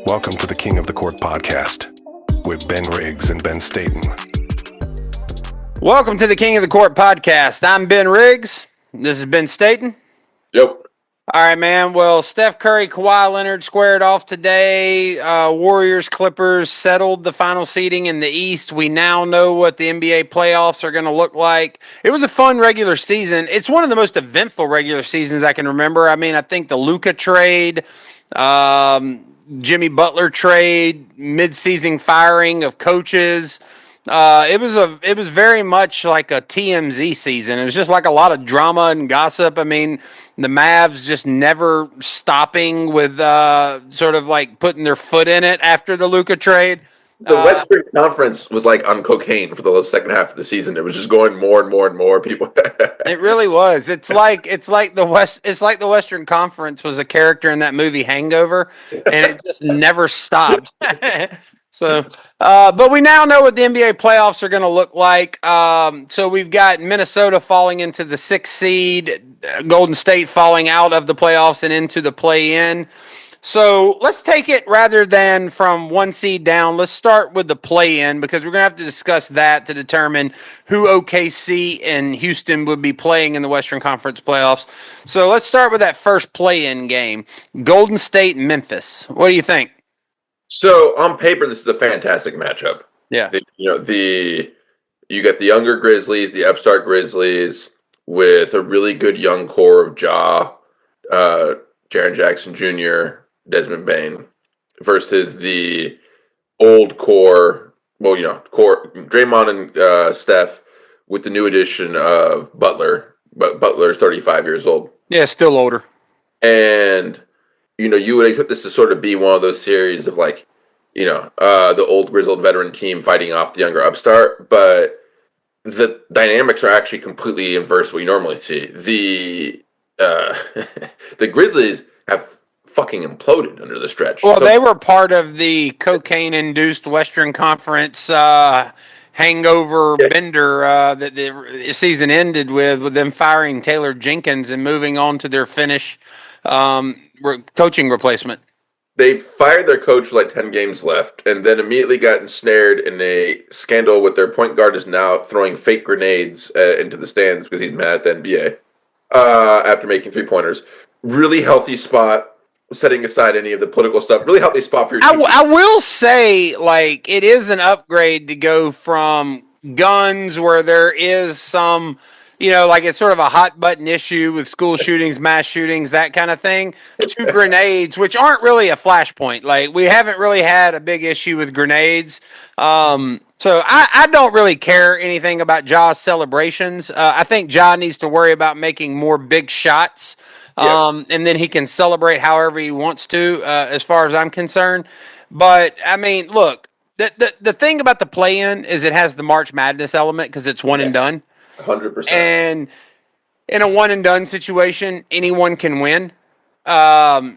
Welcome to the King of the Court podcast with Ben Riggs and Ben Staten. Welcome to the King of the Court podcast. I'm Ben Riggs. This is Ben Staten. Yep. All right, man. Well, Steph Curry, Kawhi Leonard squared off today. Warriors, Clippers settled the final seeding in the East. We now know what the NBA playoffs are going to look like. It was a fun regular season. It's one of the most eventful regular seasons I can remember. I mean, I think the Luka trade, Jimmy Butler trade, mid-season firing of coaches. It was very much like a TMZ season. It was just like a lot of drama and gossip. I mean, the Mavs just never stopping with sort of like putting their foot in it after the Luka trade. The Western Conference was like on cocaine for the second half of the season. It was just going more and more and more people. It really was. It's like the Western Conference was a character in that movie Hangover, and it just never stopped. So, but we now know what the NBA playoffs are going to look like. So we've got Minnesota falling into the 6th seed, Golden State falling out of the playoffs and into the play-in. So let's take it rather than from 1 seed down. Let's start with the play-in because we're going to have to discuss that to determine who OKC and Houston would be playing in the Western Conference playoffs. So let's start with that first play-in game, Golden State, Memphis. What do you think? So on paper, this is a fantastic matchup. Yeah. You got the younger Grizzlies, the upstart Grizzlies, with a really good young core of Jaren Jackson Jr., Desmond Bane, versus the old core, Draymond and Steph, with the new addition of Butler. But Butler's 35 years old. Yeah, still older. And you would expect this to sort of be one of those series of the old grizzled veteran team fighting off the younger upstart, but the dynamics are actually completely inverse what you normally see. The Grizzlies have fucking imploded under the stretch. Well, they were part of the cocaine-induced Western Conference hangover bender that the season ended with them firing Taylor Jenkins and moving on to their Finnish coaching replacement. They fired their coach with like 10 games left and then immediately got ensnared in a scandal with their point guard is now throwing fake grenades into the stands because he's mad at the NBA after making three-pointers. Really healthy spot, setting aside any of the political stuff. Really healthy spot for your team. I will say, like, it is an upgrade to go from guns where there is some... like it's sort of a hot button issue with school shootings, mass shootings, that kind of thing, to grenades, which aren't really a flashpoint. Like, we haven't really had a big issue with grenades. So I don't really care anything about Ja's celebrations. I think Ja needs to worry about making more big shots. And then he can celebrate however he wants to, as far as I'm concerned. But, I mean, look, the thing about the play-in is it has the March Madness element because it's one and done. 100%. And in a one-and-done situation, anyone can win. Jaren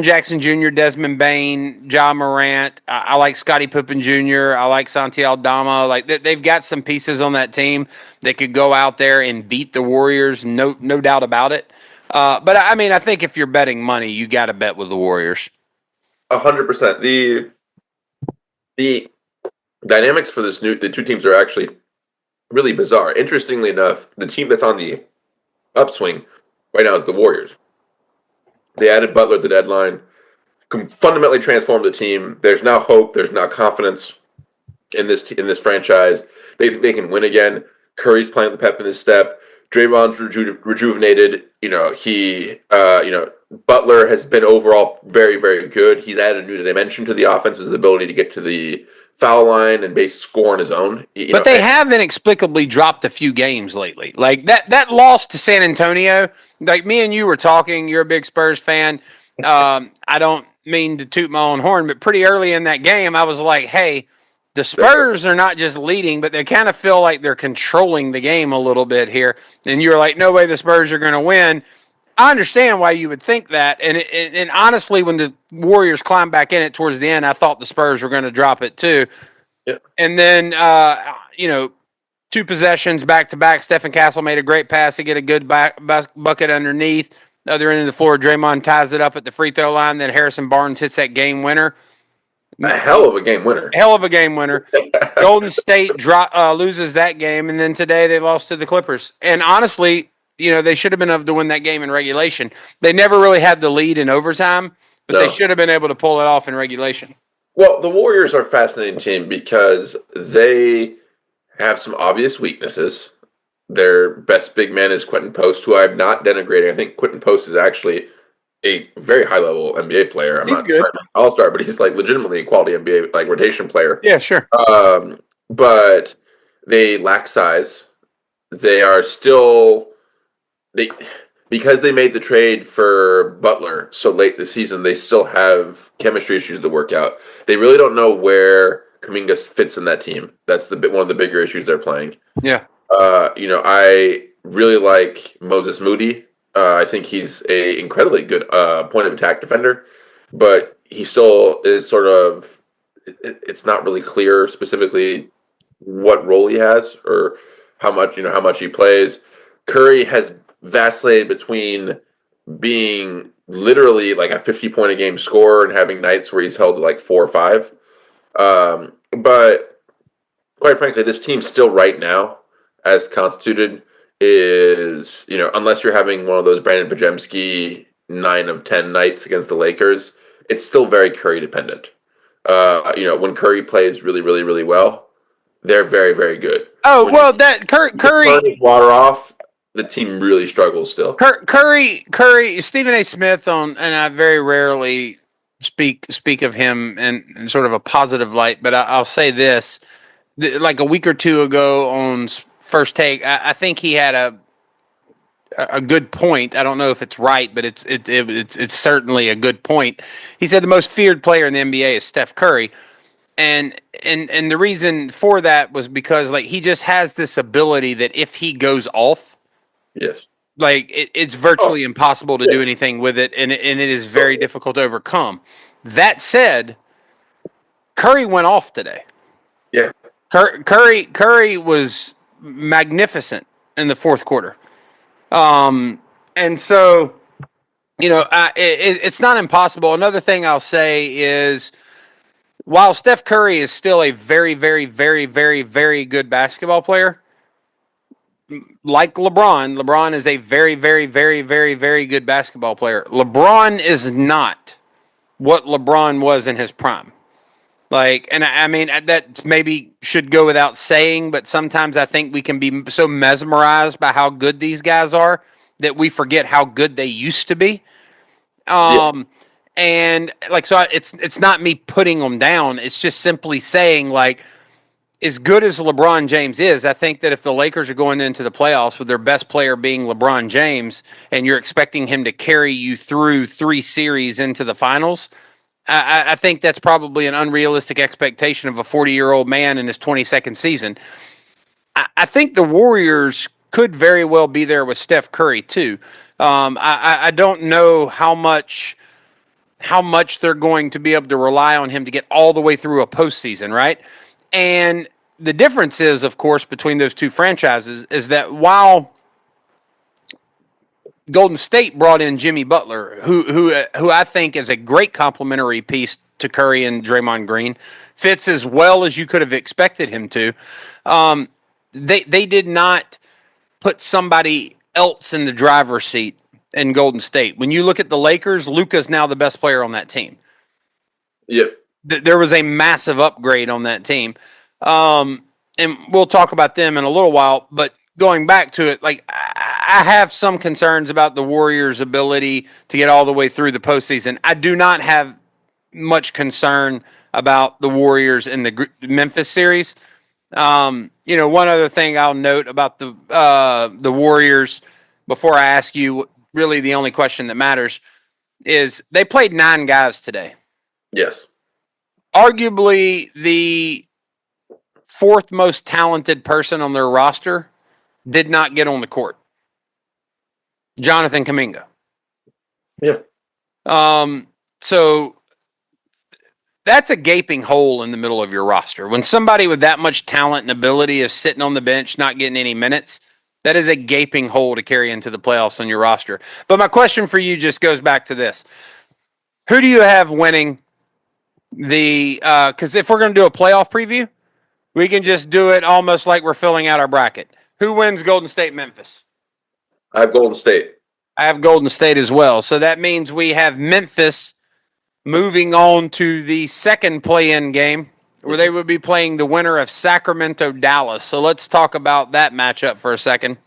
Jackson Jr., Desmond Bane, Ja Morant. I like Scottie Pippen Jr. I like Santi Aldama. Like they've got some pieces on that team that could go out there and beat the Warriors. No doubt about it. But I mean, I think if you're betting money, you got to bet with the Warriors. 100%. The dynamics for the two teams are actually really bizarre. Interestingly enough, the team that's on the upswing right now is the Warriors. They added Butler at the deadline, fundamentally transformed the team. There's now hope. There's now confidence in this franchise. They can win again. Curry's playing the pep in his step. Draymond's rejuvenated. Butler has been overall very, very good. He's added a new dimension to the offense, his ability to get to the foul line and base score on his own. But they have inexplicably dropped a few games lately. Like that loss to San Antonio, like me and you were talking, you're a big Spurs fan. I don't mean to toot my own horn, but pretty early in that game, I was like, hey, the Spurs are not just leading, but they kind of feel like they're controlling the game a little bit here. And you're like, no way the Spurs are going to win. I understand why you would think that. And honestly, when the Warriors climbed back in it towards the end, I thought the Spurs were going to drop it too. Yeah. And then, 2 possessions back to back. Stephen Castle made a great pass to get a good bucket underneath. Other end of the floor, Draymond ties it up at the free throw line. Then Harrison Barnes hits that game winner. A hell of a game winner. Hell of a game winner. Golden State loses that game, and then today they lost to the Clippers. And honestly, they should have been able to win that game in regulation. They never really had the lead in overtime, but they should have been able to pull it off in regulation. Well, the Warriors are a fascinating team because they have some obvious weaknesses. Their best big man is Quentin Post, who I'm not denigrating. I think Quentin Post is actually a very high-level NBA player. I'm He's not good. all-star, but he's like legitimately a quality NBA rotation player. Yeah, sure. But they lack size. They are still because they made the trade for Butler so late this season. They still have chemistry issues to work out. They really don't know where Kuminga fits in that team. That's one of the bigger issues they're playing. Yeah. I really like Moses Moody. I think he's a incredibly good point of attack defender, but he still is sort of. It's not really clear specifically what role he has or how much he plays. Curry has vacillated between being literally like a 50-point a game scorer and having nights where he's held to like 4 or 5. But quite frankly, this team still right now, as constituted, is, unless you're having one of those Brandon Pajemski 9 of 10 nights against the Lakers, it's still very Curry dependent. When Curry plays really, really, really well, they're very, very good. Oh, well, that Curry water off, the team really struggles still. Curry, Stephen A. Smith and I very rarely speak of him in sort of a positive light, but I'll say this. Like a week or two ago on First Take, I think he had a good point. I don't know if it's right, but it's certainly a good point. He said the most feared player in the NBA is Steph Curry, and the reason for that was because like he just has this ability that if he goes off, yes, like it's virtually impossible to do anything with it, and it is very difficult to overcome. That said, Curry went off today. Yeah. Curry was magnificent in the fourth quarter. And so, it's not impossible. Another thing I'll say is while Steph Curry is still a very, very, very, very, very good basketball player, like LeBron is a very, very, very, very, very good basketball player. LeBron is not what LeBron was in his prime. Like, and I mean, that maybe should go without saying, but sometimes I think we can be so mesmerized by how good these guys are that we forget how good they used to be. And like, so it's not me putting them down. It's just simply saying, like, as good as LeBron James is, I think that if the Lakers are going into the playoffs with their best player being LeBron James, and you're expecting him to carry you through 3 series into the finals, I think that's probably an unrealistic expectation of a 40-year-old man in his 22nd season. I think the Warriors could very well be there with Steph Curry too. I don't know how much they're going to be able to rely on him to get all the way through a postseason, right? And the difference is, of course, between those two franchises is that while Golden State brought in Jimmy Butler, who I think is a great complementary piece to Curry and Draymond Green, fits as well as you could have expected him to. They did not put somebody else in the driver's seat in Golden State. When you look at the Lakers, Luka's now the best player on that team. Yep. There was a massive upgrade on that team. And we'll talk about them in a little while, but going back to it, like I have some concerns about the Warriors' ability to get all the way through the postseason. I do not have much concern about the Warriors in the Memphis series. One other thing I'll note about the Warriors before I ask you, really the only question that matters, is they played 9 guys today. Yes. Arguably the 4th most talented person on their roster did not get on the court. Jonathan Kuminga. Yeah. So that's a gaping hole in the middle of your roster. When somebody with that much talent and ability is sitting on the bench, not getting any minutes, That is a gaping hole to carry into the playoffs on your roster. But my question for you just goes back to this. Who do you have winning the because if we're going to do a playoff preview, we can just do it almost like we're filling out our bracket. Who wins Golden State Memphis? I have Golden State. I have Golden State as well. So that means we have Memphis moving on to the second play-in game where they would be playing the winner of Sacramento Dallas. So let's talk about that matchup for a second.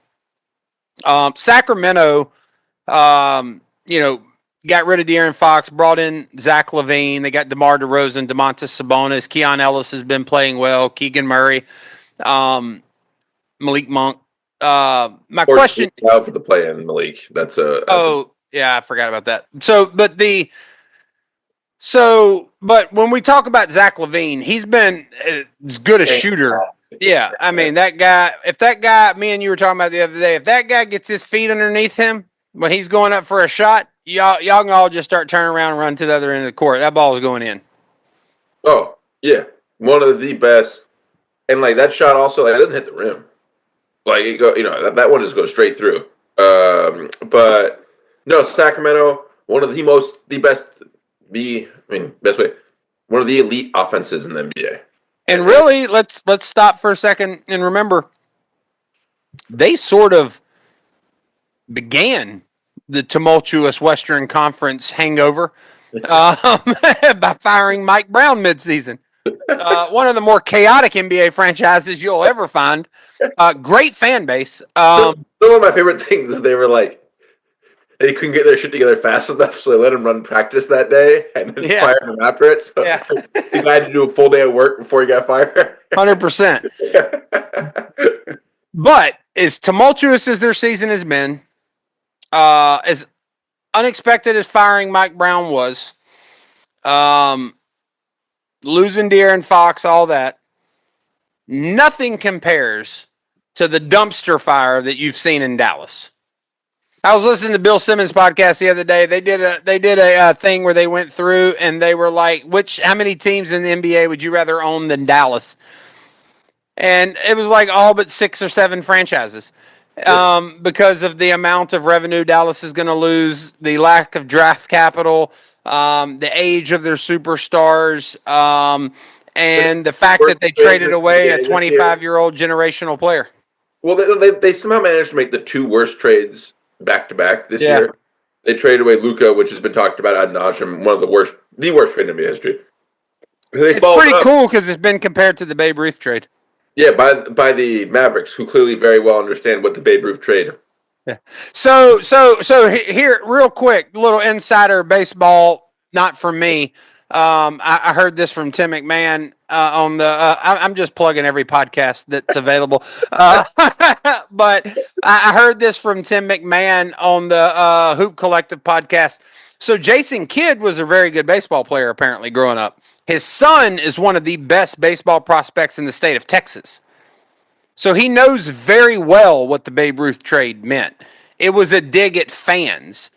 Sacramento, got rid of De'Aaron Fox, brought in Zach LaVine. They got DeMar DeRozan, Domantas Sabonis. Keon Ellis has been playing well. Keegan Murray, Malik Monk. My question out for the play-in, Malik. That's yeah, I forgot about that. But when we talk about Zach LaVine, he's been as good a shooter. Yeah, I mean that guy. If that guy, me and you were talking about the other day, if that guy gets his feet underneath him when he's going up for a shot, y'all can all just start turning around and run to the other end of the court. That ball is going in. Oh yeah, one of the best. And like that shot also, like, it doesn't hit the rim. Like it go, that one just goes straight through. But no, Sacramento, one of the best. Best way, one of the elite offenses in the NBA. And really, let's stop for a second and remember, they sort of began the tumultuous Western Conference hangover by firing Mike Brown midseason. One of the more chaotic NBA franchises you'll ever find. Great fan base. One of my favorite things is they were like, they couldn't get their shit together fast enough, so they let him run practice that day and then fired him after it. So he had to do a full day of work before he got fired. 100%. But as tumultuous as their season has been, as unexpected as firing Mike Brown was, losing De'Aaron Fox, all that, nothing compares to the dumpster fire that you've seen in Dallas. I was listening to Bill Simmons' podcast the other day. They did a thing where they went through and they were like, how many teams in the NBA would you rather own than Dallas? And it was like all but 6 or 7 franchises because of the amount of revenue Dallas is going to lose, the lack of draft capital, the age of their superstars, and the fact that they traded away a 25-year-old generational player. Well, they somehow managed to make the 2 worst trades back-to-back this year. They traded away Luka, which has been talked about ad nauseum, the worst trade in NBA history. It's pretty cool because it's been compared to the Babe Ruth trade. Yeah, by the Mavericks, who clearly very well understand what the Babe Ruth trade. Yeah. So here, real quick, little insider baseball, not from me. I heard this from Tim McMahon on the. I'm just plugging every podcast that's available, but I heard this from Tim McMahon on the Hoop Collective podcast. So Jason Kidd was a very good baseball player, apparently, growing up. His son is one of the best baseball prospects in the state of Texas. So he knows very well what the Babe Ruth trade meant. It was a dig at fans.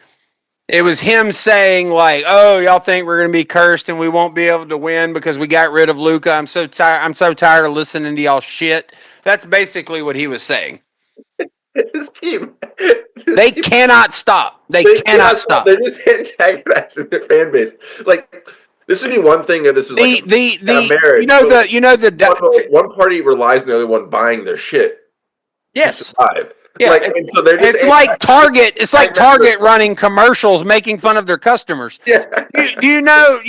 It was him saying, like, oh, y'all think we're going to be cursed and we won't be able to win because we got rid of Luka. I'm so tired of listening to y'all shit. That's basically what he was saying. His team. They cannot stop. They cannot stop. They're just antagonizing their fan base. Like, this would be one thing if this was like a marriage. One party relies on the other one buying their shit. Yes. To survive. Yeah, it's like Target. It's like Target running commercials making fun of their customers. Yeah. You know,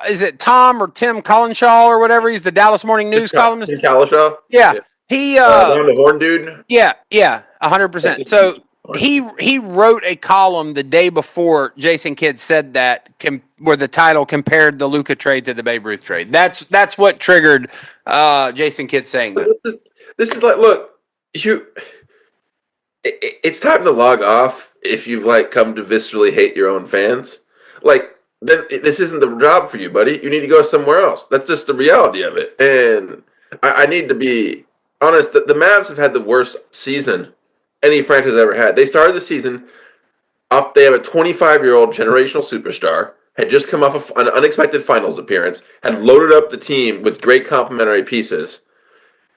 is it Tom or Tim Collinshaw or whatever? He's the Dallas Morning News columnist. Tim Collinshaw? Yeah. He the horn dude? Yeah, 100%. So he wrote a column the day before Jason Kidd said that, where the title compared the Luka trade to the Babe Ruth trade. That's what triggered Jason Kidd saying that. This is like, look, it's time to log off if you've come to viscerally hate your own fans. Then this isn't the job for you, buddy. You need to go somewhere else. That's just the reality of it. And I need to be honest. The Mavs have had the worst season any franchise ever had. They started the season off. They have a 25-year-old generational superstar. Had just come off an unexpected finals appearance. Had loaded up the team with great complementary pieces.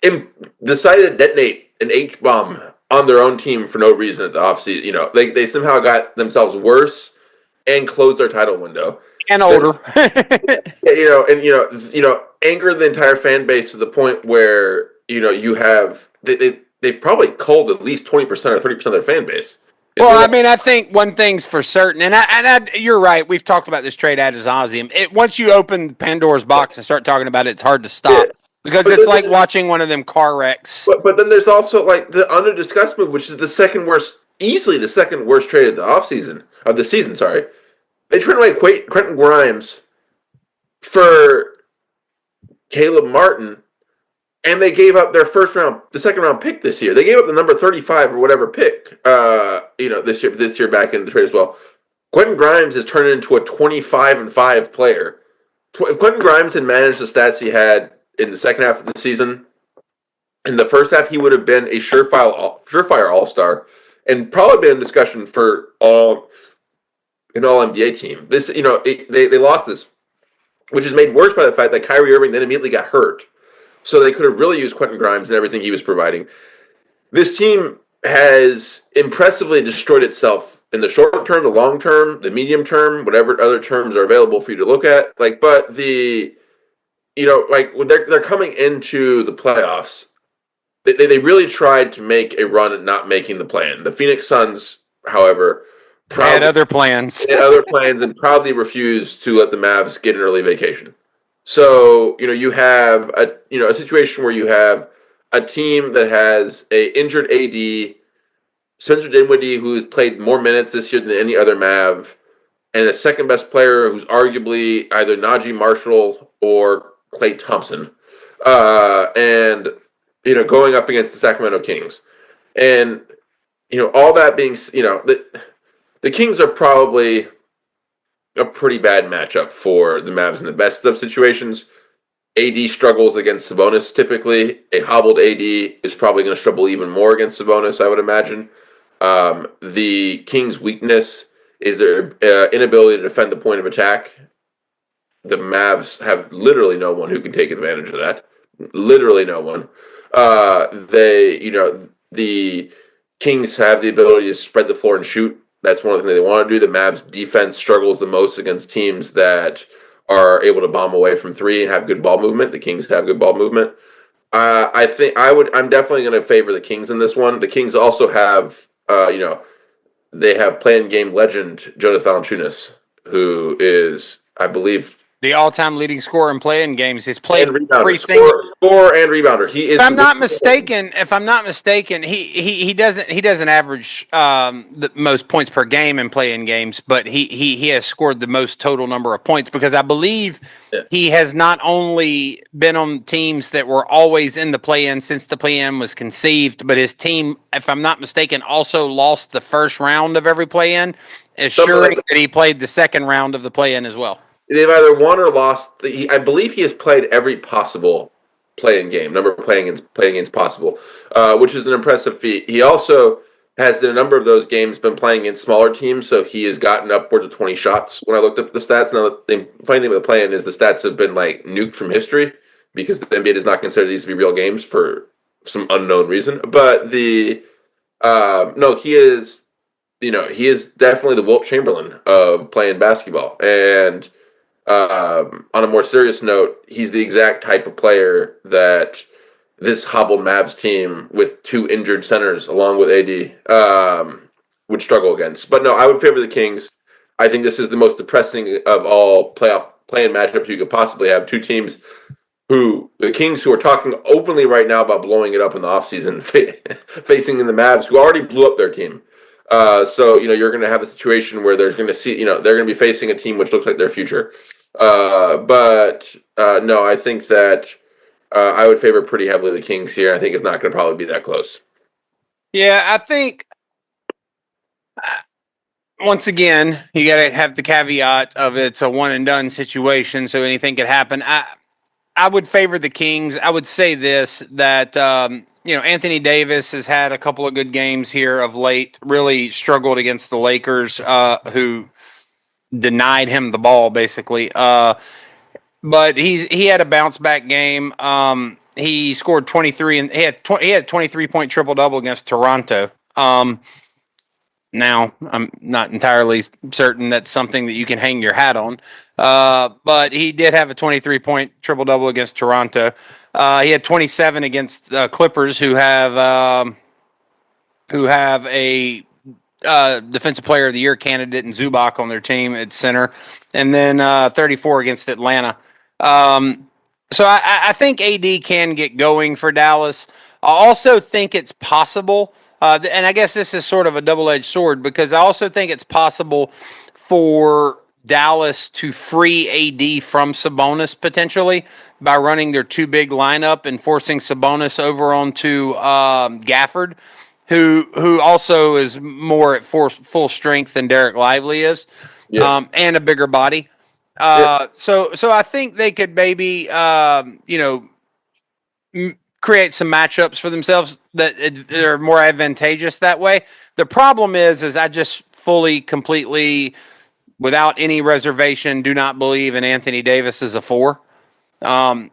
And decided to detonate an H-bomb on their own team for no reason at the offseason. You know, they somehow got themselves worse and closed their title window. And older. Yeah, anger the entire fan base to the point where you have they've probably culled at least 20% or 30% of their fan base. Well, I mean, I think one thing's for certain, and you're right. We've talked about this trade ad nauseum. Once you open Pandora's box and start talking about it, it's hard to stop because it's like watching one of them car wrecks. But then there's also like the under discussed move, which is the second worst, easily the second worst trade of the season. Sorry, they traded away Quentin Grimes for Caleb Martin, and they gave up the second round pick this year. They gave up the number 35 or whatever pick, this year back in the trade as well. Quentin Grimes has turned into a 25-5 player. If Quentin Grimes had managed the stats he had in the second half of the season, in the first half he would have been a surefire all-star and probably been in discussion for an all-NBA team. This, they lost this, which is made worse by the fact that Kyrie Irving then immediately got hurt. So they could have really used Quentin Grimes and everything he was providing. This team has impressively destroyed itself in the short term, the long term, the medium term, whatever other terms are available for you to look at. But they're coming into the playoffs. They really tried to make a run at not making the plan. The Phoenix Suns, however, had other plans. And proudly refused to let the Mavs get an early vacation. So, you have a situation where you have a team that has a injured AD, Spencer Dinwiddie, who's played more minutes this year than any other Mav, and a second best player who's arguably either Najee Marshall or Klay Thompson, and going up against the Sacramento Kings, and all that being, the Kings are probably a pretty bad matchup for the Mavs in the best of situations. AD struggles against Sabonis typically. A hobbled AD is probably going to struggle even more against Sabonis, I would imagine. The Kings' weakness is their inability to defend the point of attack. The Mavs have literally no one who can take advantage of that. Literally no one. The Kings have the ability to spread the floor and shoot. That's one of the things they want to do. The Mavs defense struggles the most against teams that are able to bomb away from three and have good ball movement. The Kings have good ball movement. I'm definitely going to favor the Kings in this one. The Kings also have, they have play-in game legend Jonas Valanciunas, who is, I believe, the all-time leading scorer in play-in games. He's played every single scorer and rebounder. He is. If I'm not mistaken, he doesn't average the most points per game in play-in games, but he has scored the most total number of points because I believe he has not only been on teams that were always in the play-in since the play-in was conceived, but his team, if I'm not mistaken, also lost the first round of every play-in, assuring that he played the second round of the play-in as well. They've either won or lost. I believe he has played every possible play-in game, number of playing games possible, which is an impressive feat. He also has, in a number of those games, been playing against smaller teams, so he has gotten upwards of 20 shots when I looked up the stats. Now, the funny thing with the play-in is the stats have been nuked from history because the NBA does not consider these to be real games for some unknown reason. But he is definitely the Wilt Chamberlain of playing basketball. And on a more serious note, he's the exact type of player that this hobbled Mavs team with two injured centers along with AD would struggle against. But no, I would favor the Kings. I think this is the most depressing of all play-in matchups you could possibly have. Two teams the Kings who are talking openly right now about blowing it up in the offseason, facing the Mavs who already blew up their team. So you're going to have a situation where they're going to be facing a team which looks like their future. No, I think that I would favor pretty heavily the Kings here. I think it's not going to probably be that close. Yeah, I think once again you got to have the caveat of it's a one and done situation, so anything could happen. I would favor the Kings. I would say this that. Anthony Davis has had a couple of good games here of late, really struggled against the Lakers, who denied him the ball, basically. But he had a bounce-back game. he scored 23 and he had 23-point triple-double against Toronto. Now, I'm not entirely certain that's something that you can hang your hat on, but he did have a 23-point triple-double against Toronto. He had 27 against the Clippers, who have a Defensive Player of the Year candidate in Zubac on their team at center, and then 34 against Atlanta. So I think AD can get going for Dallas. I also think it's possible, and I guess this is sort of a double-edged sword, because I also think it's possible for Dallas to free AD from Sabonis potentially by running their two-big lineup and forcing Sabonis over onto Gafford, who also is more at full strength than Derek Lively is, and a bigger body. So I think they could maybe create some matchups for themselves that are more advantageous that way. The problem is I just completely, without any reservation, do not believe in Anthony Davis as a 4. And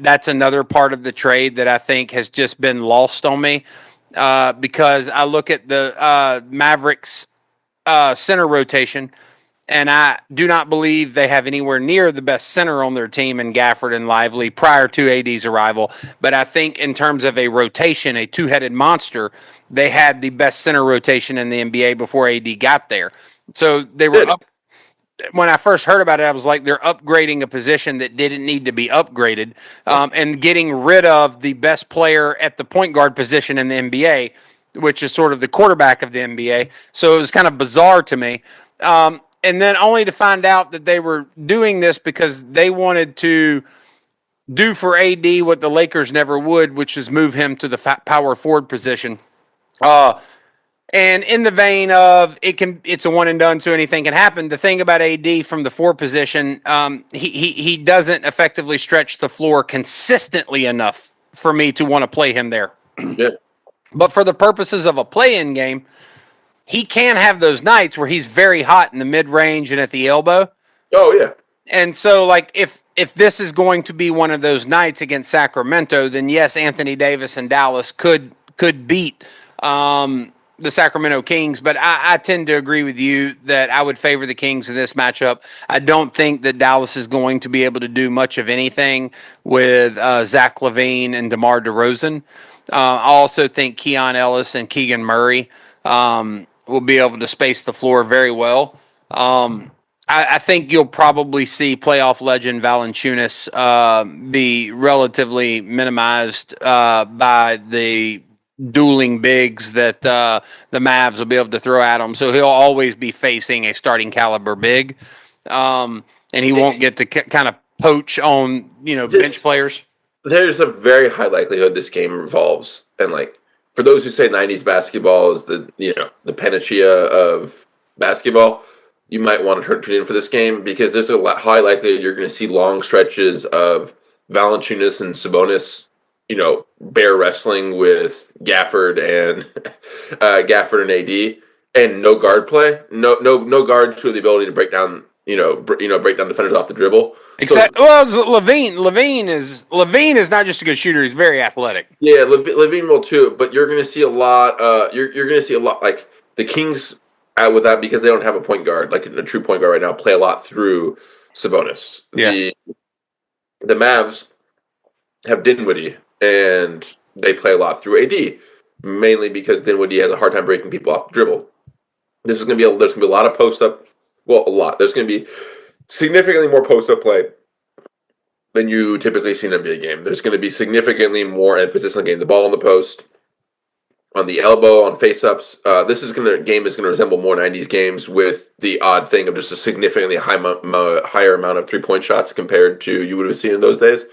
that's another part of the trade that I think has just been lost on me, because I look at the Mavericks center rotation, and I do not believe they have anywhere near the best center on their team in Gafford and Lively prior to AD's arrival. But I think in terms of a rotation, a two-headed monster, they had the best center rotation in the NBA before AD got there. So they were up. When I first heard about it, I was like, they're upgrading a position that didn't need to be upgraded, and getting rid of the best player at the point guard position in the NBA, which is sort of the quarterback of the NBA. So it was kind of bizarre to me. And then only to find out that they were doing this because they wanted to do for AD what the Lakers never would, which is move him to the power forward position. And in the vein of it's a one and done, so anything can happen. The thing about AD from the 4 position, he doesn't effectively stretch the floor consistently enough for me to want to play him there. Yeah. But for the purposes of a play-in game, he can have those nights where he's very hot in the mid-range and at the elbow. Oh, yeah. And so, like, if this is going to be one of those nights against Sacramento, then yes, Anthony Davis and Dallas could beat the Sacramento Kings. But I tend to agree with you that I would favor the Kings in this matchup. I don't think that Dallas is going to be able to do much of anything with Zach LaVine and DeMar DeRozan. I also think Keon Ellis and Keegan Murray will be able to space the floor very well. I think you'll probably see playoff legend Valanciunas be relatively minimized by the dueling bigs that the Mavs will be able to throw at him. So he'll always be facing a starting caliber big, and he won't get to kind of poach on bench players. There's a very high likelihood this game revolves, and like for those who say '90s basketball is the panacea of basketball, you might want to tune in for this game because there's a high likelihood you're going to see long stretches of Valanciunas and Sabonis, bear wrestling with Gafford and AD, and no guard play, no guards who have the ability to break down defenders off the dribble. Except, LaVine. LaVine is not just a good shooter; he's very athletic. Yeah, LaVine will too. But you're going to see a lot. You're going to see a lot like the Kings out with that because they don't have a point guard, like a true point guard right now. Play a lot through Sabonis. Yeah. The Mavs have Dinwiddie, and they play a lot through AD, mainly because Dinwiddie has a hard time breaking people off the dribble. There's going to be a lot of post up. Well, a lot. There's going to be significantly more post-up play than you typically see in an NBA game. There's going to be significantly more emphasis on getting the ball in the post, on the elbow, on face-ups. This game is going to resemble more 90s games with the odd thing of just a significantly higher amount of three-point shots compared to you would have seen in those days.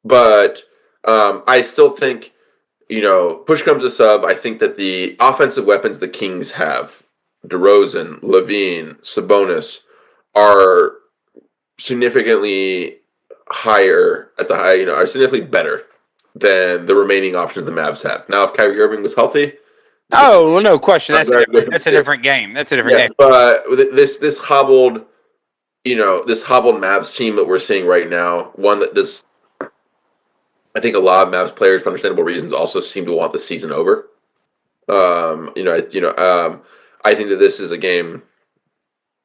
But I still think, push comes to shove, I think that the offensive weapons the Kings have, DeRozan, LaVine, Sabonis, are significantly higher are significantly better than the remaining options the Mavs have. Now, if Kyrie Irving was healthy, no question. That's a different game. That's a different game. But this hobbled, Mavs team that we're seeing right now, one that just I think a lot of Mavs players, for understandable reasons, also seem to want the season over. I think that this is a game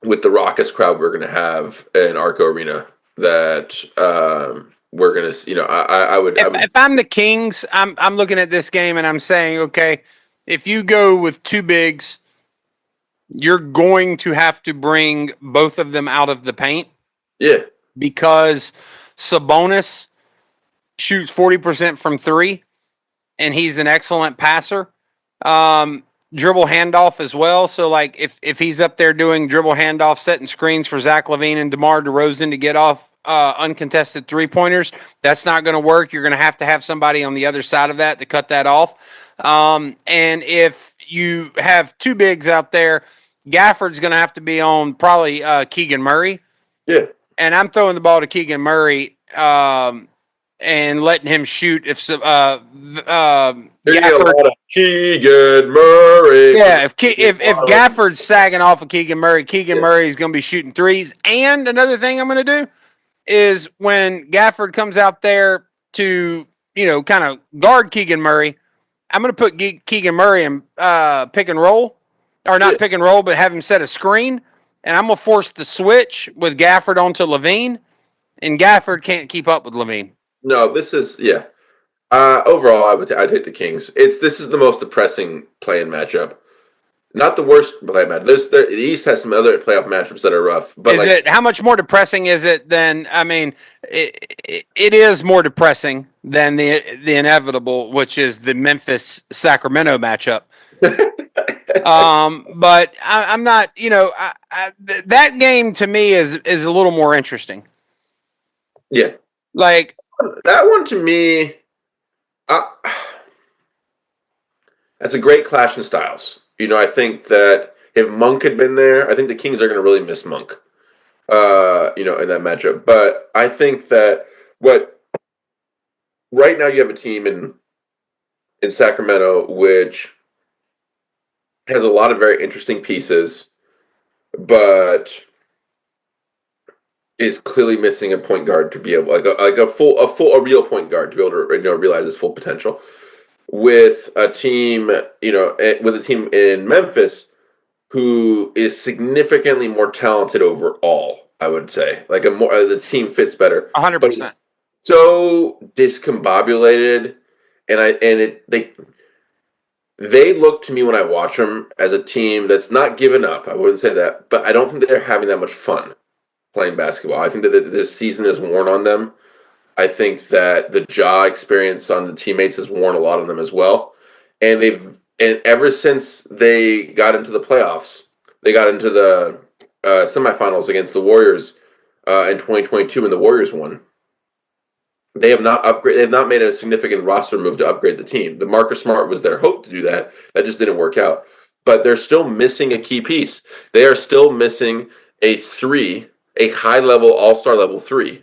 with the raucous crowd we're going to have in Arco Arena that we're going to, If I'm the Kings, I'm looking at this game and I'm saying, okay, if you go with two bigs, you're going to have to bring both of them out of the paint. Yeah. Because Sabonis shoots 40% from three, and he's an excellent passer. Dribble handoff as well. So, like, if he's up there doing dribble handoff, setting screens for Zach LaVine and DeMar DeRozan to get off uncontested three-pointers, that's not going to work. You're going to have somebody on the other side of that to cut that off. And if you have two bigs out there, Gafford's going to have to be on probably Keegan Murray. Yeah. And I'm throwing the ball to Keegan Murray and letting him shoot. If There's a lot of Keegan Murray. Yeah, if Gafford's sagging off of Keegan Murray is going to be shooting threes. And another thing I'm going to do is when Gafford comes out there to, kind of guard Keegan Murray, I'm going to put Keegan Murray in pick and roll, or not pick and roll, but have him set a screen. And I'm going to force the switch with Gafford onto LaVine, and Gafford can't keep up with LaVine. No, this is, overall, I'd hit the Kings. This is the most depressing play-in matchup. Not the worst play matchup. The East has some other playoff matchups that are rough. But how much more depressing is it than, it is more depressing than the inevitable, which is the Memphis-Sacramento matchup. But I'm not, that game to me is a little more interesting. Yeah. Like that one to me, that's a great clash in styles. I think that if Monk had been there, I think the Kings are going to really miss Monk, in that matchup. But I think that right now you have a team in Sacramento which has a lot of very interesting pieces, but is clearly missing a point guard to be able, a real point guard to be able to realize his full potential. With a team, in Memphis who is significantly more talented overall, I would say. The team fits better. 100%. So discombobulated, and they look to me when I watch them as a team that's not given up. I wouldn't say that, but I don't think they're having that much fun playing basketball. I think that this season is worn on them. I think that the Ja experience on the teammates has worn a lot on them as well. And ever since they got into the playoffs, they got into the semifinals against the Warriors in 2022 when the Warriors won. They have not upgraded. They have not made a significant roster move to upgrade the team. The Marcus Smart was their hope to do that. That just didn't work out. But they're still missing a key piece. They are still missing a high-level, all-star level three.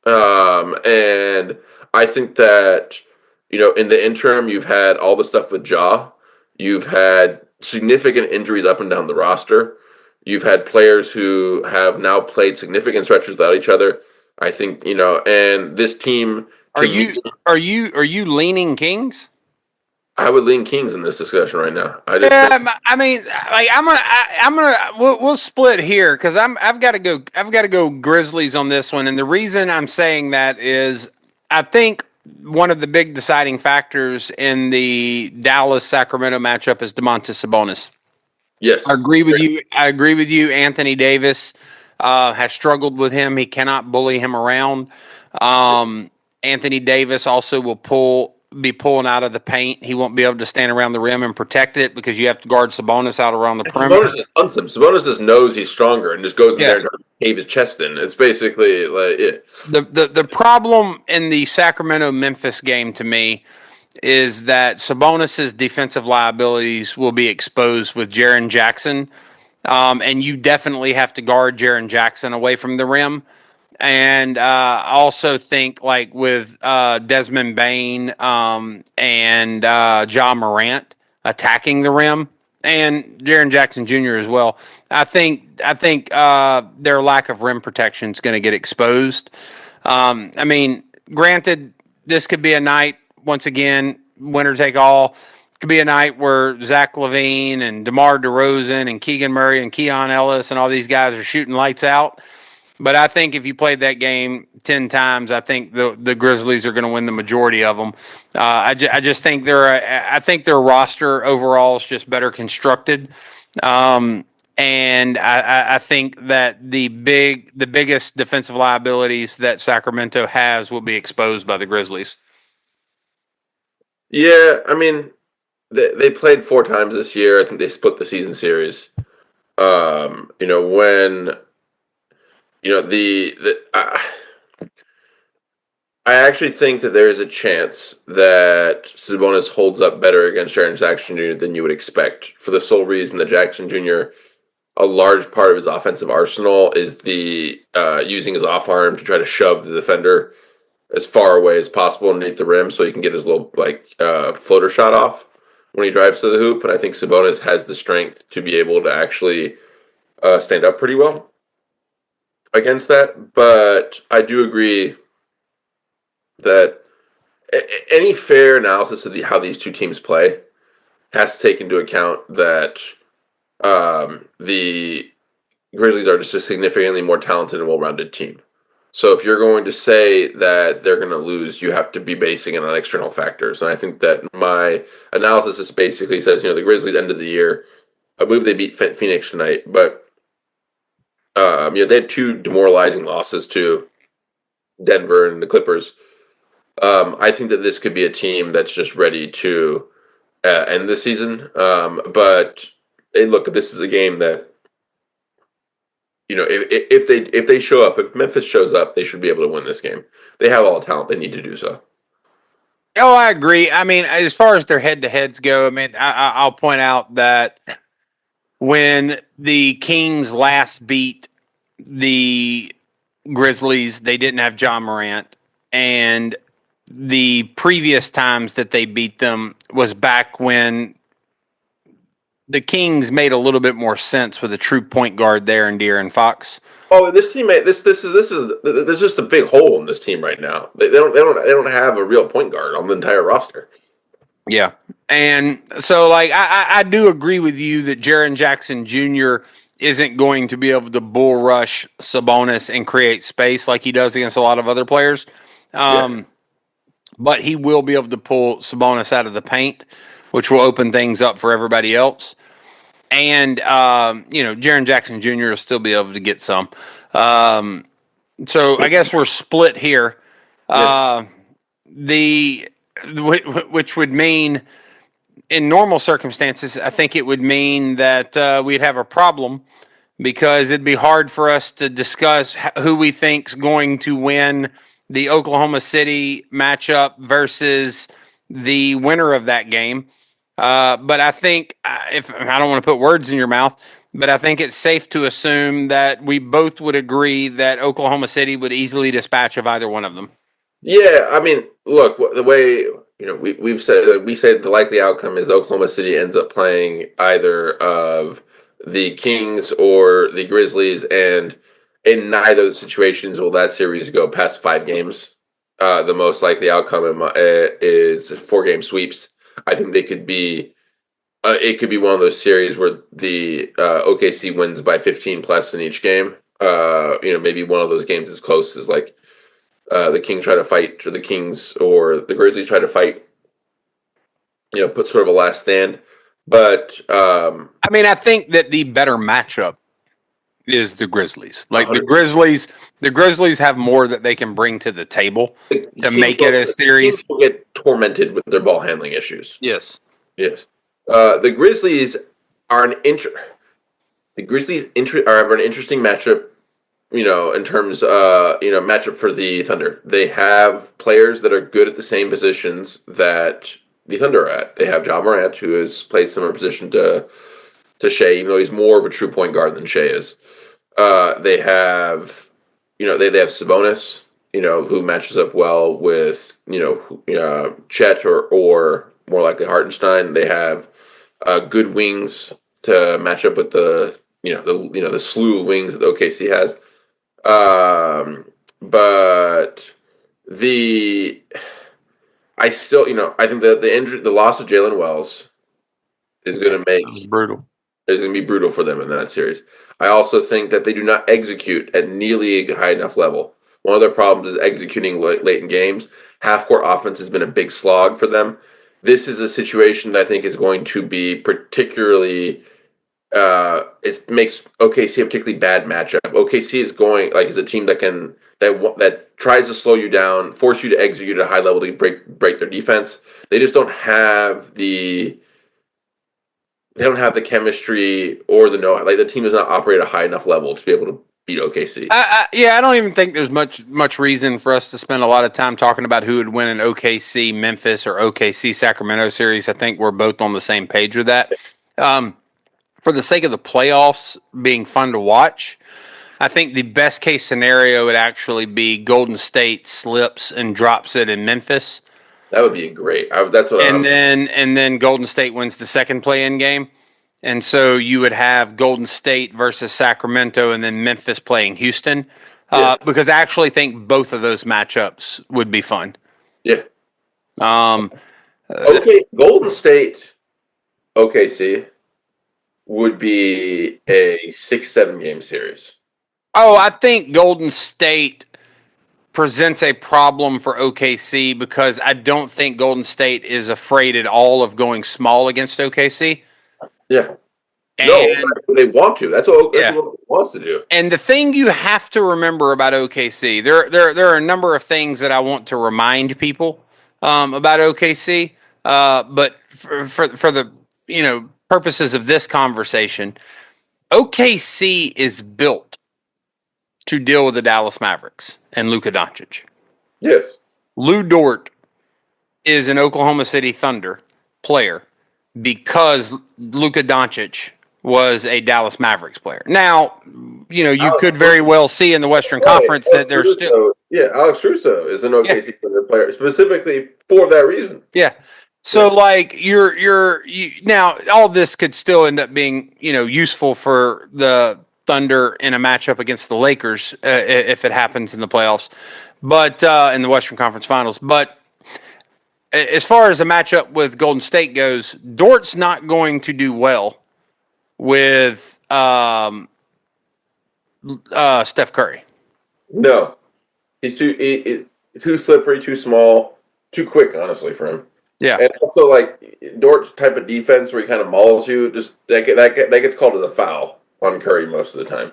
And I think that, in the interim, you've had all the stuff with Ja. You've had significant injuries up and down the roster. You've had players who have now played significant stretches without each other. I think, and this team. Are you leaning Kings? I would lean Kings in this discussion right now. We'll split here because I've got to go Grizzlies on this one, and the reason I'm saying that is I think one of the big deciding factors in the Dallas-Sacramento matchup is Domantas Sabonis. Yes, I agree with you. Anthony Davis has struggled with him. He cannot bully him around. Anthony Davis also will be pulling out of the paint. He won't be able to stand around the rim and protect it because you have to guard Sabonis out around the perimeter. Sabonis hunts him. Sabonis just knows he's stronger and just goes in there and cave his chest in. It's basically like it. The problem in the Sacramento-Memphis game to me is that Sabonis's defensive liabilities will be exposed with Jaren Jackson, and you definitely have to guard Jaren Jackson away from the rim. And I also think like with Desmond Bane and Ja Morant attacking the rim, and Jaren Jackson Jr. as well. I think their lack of rim protection is going to get exposed. Granted, this could be a night, once again, winner take all. It could be a night where Zach LaVine and DeMar DeRozan and Keegan Murray and Keon Ellis and all these guys are shooting lights out. But I think if you played that game 10 times, I think the Grizzlies are going to win the majority of them. I just think I think their roster overall is just better constructed. And I think that the biggest defensive liabilities that Sacramento has will be exposed by the Grizzlies. Yeah, I mean, they played 4 times this year. I think they split the season series. When I actually think that there is a chance that Sabonis holds up better against Jaren Jackson Jr. than you would expect, for the sole reason that Jackson Jr., a large part of his offensive arsenal is the using his off arm to try to shove the defender as far away as possible underneath the rim, so he can get his little floater shot off when he drives to the hoop. And I think Sabonis has the strength to be able to actually stand up pretty well against that. But I do agree that any fair analysis of how these two teams play has to take into account that the Grizzlies are just a significantly more talented and well-rounded team. So if you're going to say that they're going to lose, you have to be basing it on external factors. And I think that my analysis basically says, the Grizzlies end of the year, I believe they beat Phoenix tonight, but they had 2 demoralizing losses to Denver and the Clippers. I think that this could be a team that's just ready to end the season. But hey, look, this is a game that, if they show up, if Memphis shows up, they should be able to win this game. They have all the talent they need to do so. Oh, I agree. I mean, as far as their head-to-heads go, I mean, I'll point out that when the Kings last beat the Grizzlies, they didn't have John Morant, and the previous times that they beat them was back when the Kings made a little bit more sense with a true point guard there in De'Aaron Fox. Oh, this team, this is there's just a big hole in this team right now. They don't have a real point guard on the entire roster. Yeah, and so I do agree with you that Jaren Jackson Jr. isn't going to be able to bull rush Sabonis and create space like he does against a lot of other players. But he will be able to pull Sabonis out of the paint, which will open things up for everybody else. And, Jaren Jackson Jr. will still be able to get some. So I guess we're split here. Which would mean, in normal circumstances, I think it would mean that we'd have a problem, because it'd be hard for us to discuss who we think's going to win the Oklahoma City matchup versus the winner of that game. But I think, if I don't want to put words in your mouth, but I think it's safe to assume that we both would agree that Oklahoma City would easily dispatch of either one of them. Yeah, I mean, look, the way we say the likely outcome is Oklahoma City ends up playing either of the Kings or the Grizzlies, and in neither of the situations will that series go past 5 games. The most likely outcome is 4-game sweeps. I think they could be. It could be one of those series where the OKC wins by 15 plus in each game. Maybe one of those games is close as the Kings try to fight, or the Kings or the Grizzlies try to fight. Put sort of a last stand. But I mean, I think that the better matchup is the Grizzlies. Like 100%. the Grizzlies have more that they can bring to the table to make it a series. The Kings will get tormented with their ball handling issues. Yes. The Grizzlies are have an interesting matchup. In terms, matchup for the Thunder. They have players that are good at the same positions that the Thunder are at. They have John Morant, who has played similar position to Shea, even though he's more of a true point guard than Shea is. They have, they have Sabonis, who matches up well with, Chet or more likely Hartenstein. They have good wings to match up with the slew of wings that the OKC has. But I still, I think the injury, the loss of Jalen Wells is going to make That was brutal. is going to be brutal for them in that series. I also think that they do not execute at nearly a high enough level. One of their problems is executing late in games. Half court offense has been a big slog for them. This is a situation that I think is going to be particularly. It makes OKC a particularly bad matchup. OKC is is a team that tries to slow you down, force you to execute at a high level to break their defense. They just don't have the chemistry or the know. Like the team does not operate at a high enough level to be able to beat OKC. I don't even think there's much reason for us to spend a lot of time talking about who would win an OKC Memphis or OKC Sacramento series. I think we're both on the same page with that. For the sake of the playoffs being fun to watch, I think the best case scenario would actually be Golden State slips and drops it in Memphis. That would be great. That's what and then Golden State wins the second play-in game. And so you would have Golden State versus Sacramento and then Memphis playing Houston. Because I actually think both of those matchups would be fun. Yeah. Okay, Golden State, OKC would be a 6-7 game series. Oh, I think Golden State presents a problem for OKC because I don't think Golden State is afraid at all of going small against OKC. Yeah. And they want to. That's what it wants to do. And the thing you have to remember about OKC, there are a number of things that I want to remind people about OKC, but for the purposes of this conversation, OKC is built to deal with the Dallas Mavericks and Luka Doncic. Yes. Lou Dort is an Oklahoma City Thunder player because Luka Doncic was a Dallas Mavericks player. Now, you could very well see in the Western Conference that there's still... Yeah, Alex Russo is an OKC Thunder player specifically for that reason. Yeah. So, now all this could still end up being, useful for the Thunder in a matchup against the Lakers if it happens in the playoffs, but in the Western Conference Finals. But as far as a matchup with Golden State goes, Dort's not going to do well with Steph Curry. No, he's too slippery, too small, too quick, honestly, for him. Yeah, and also Dort's type of defense where he kind of mauls you, just that gets called as a foul on Curry most of the time.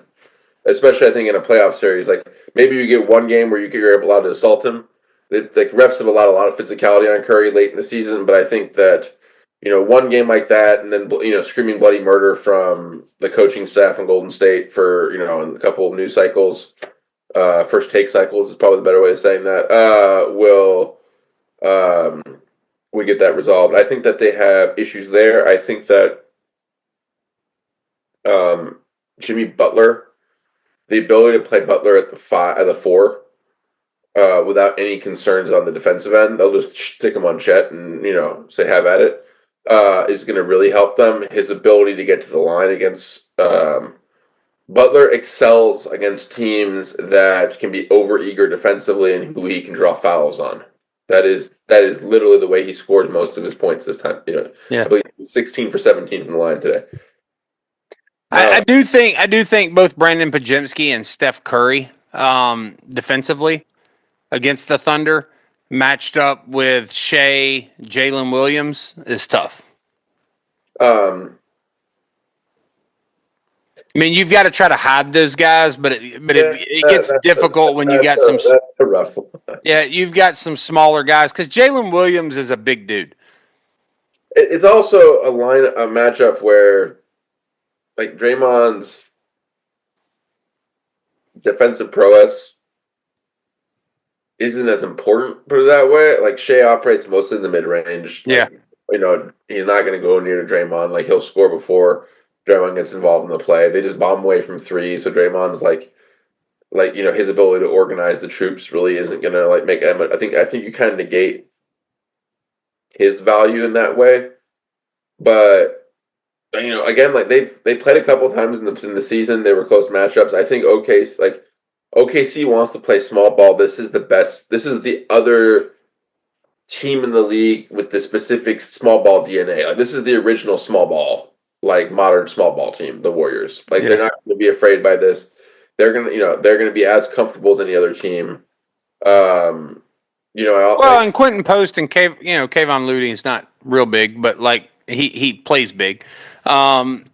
Especially, I think in a playoff series, maybe you get one game where you're allowed to assault him. Refs have allowed a lot of physicality on Curry late in the season, but I think that one game like that, and then screaming bloody murder from the coaching staff in Golden State for in a couple of news cycles, first take cycles is probably the better way of saying that. We get that resolved. I think that they have issues there. I think that Jimmy Butler, the ability to play Butler at the 4. Without any concerns on the defensive end, they'll just stick him on Chet and say have at it. Is going to really help them. His ability to get to the line against Butler excels against teams that can be overeager defensively and who he can draw fouls on. That is literally the way he scored most of his points this time. I believe 16 for 17 from the line today. I do think both Brandon Podziemski and Steph Curry defensively against the Thunder matched up with Shea, Jalen Williams is tough. I mean, you've got to try to hide those guys, but it gets difficult when you got some. That's a rough one. Yeah, you've got some smaller guys because Jalen Williams is a big dude. It's also a matchup where, Draymond's defensive prowess isn't as important, put it that way. Shea operates mostly in the mid range. Yeah, he's not going to go near to Draymond. He'll score before Draymond gets involved in the play. They just bomb away from 3, so Draymond's his ability to organize the troops really isn't going to make them. I think you kind of negate his value in that way. But again, they played a couple of times in the season. They were close matchups. I think OKC wants to play small ball. This is the best. This is the other team in the league with the specific small ball DNA. Like this is the original small ball, like modern small ball team, the Warriors. Like they're not going to be afraid by this. They're gonna be as comfortable as any other team. Well, and Quentin Post and Kayvon Looney is not real big, but like he plays big. And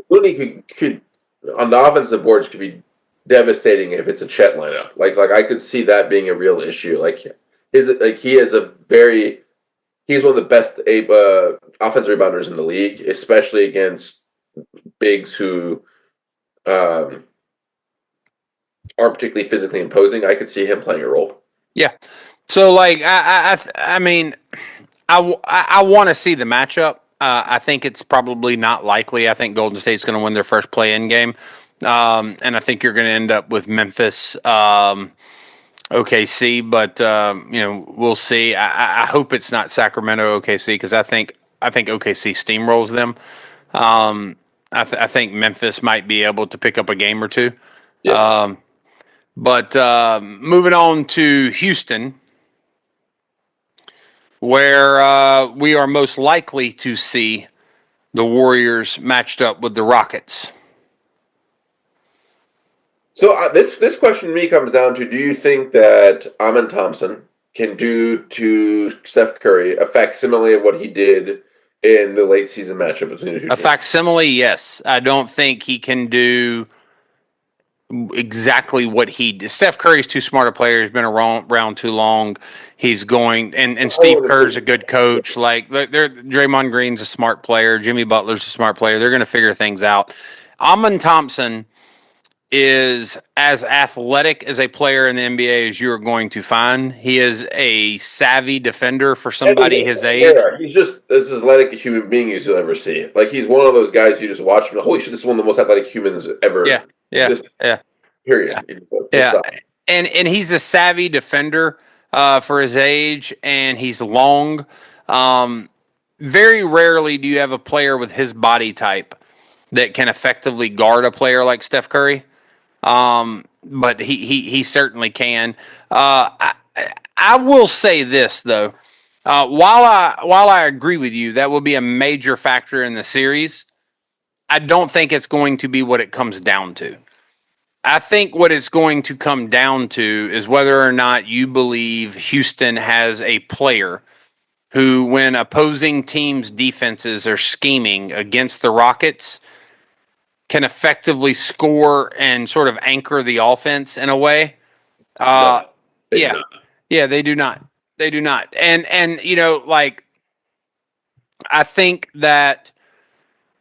Looney could on the offensive boards could be devastating if it's a Chet lineup. Like I could see that being a real issue. He's one of the best offensive rebounders in the league, especially against bigs who aren't particularly physically imposing. I could see him playing a role. Yeah. So like I mean I want to see the matchup. I think it's probably not likely. I think Golden State's going to win their first play-in game, and I think you're going to end up with Memphis, OKC. But we'll see. I hope it's not Sacramento OKC because I think OKC steamrolls them. I think Memphis might be able to pick up a game or two. Yeah. But moving on to Houston, where we are most likely to see the Warriors matched up with the Rockets. So this question to me comes down to: do you think that Amen Thompson can do to Steph Curry a facsimile of what he did in the late season matchup between the two teams? A facsimile, yes. I don't think he can do exactly what he did. Steph Curry's too smart a player. He's been around too long. He's going, and Steve Kerr's a good coach. Like Draymond Green's a smart player. Jimmy Butler's a smart player. They're going to figure things out. Amen Thompson is as athletic as a player in the NBA as you're going to find. He is a savvy defender for somebody his age. Yeah, he's just as athletic a human being as you'll ever see. Like he's one of those guys you just watch him. Holy shit, this is one of the most athletic humans ever. Yeah. Period. Yeah. And he's a savvy defender for his age, and he's long. Very rarely do you have a player with his body type that can effectively guard a player like Steph Curry. But he certainly can. I will say this though, while I agree with you, that will be a major factor in the series. I don't think it's going to be what it comes down to. I think what it's going to come down to is whether or not you believe Houston has a player who, when opposing teams' defenses are scheming against the Rockets, can effectively score and sort of anchor the offense in a way. They do not. They do not. And I think that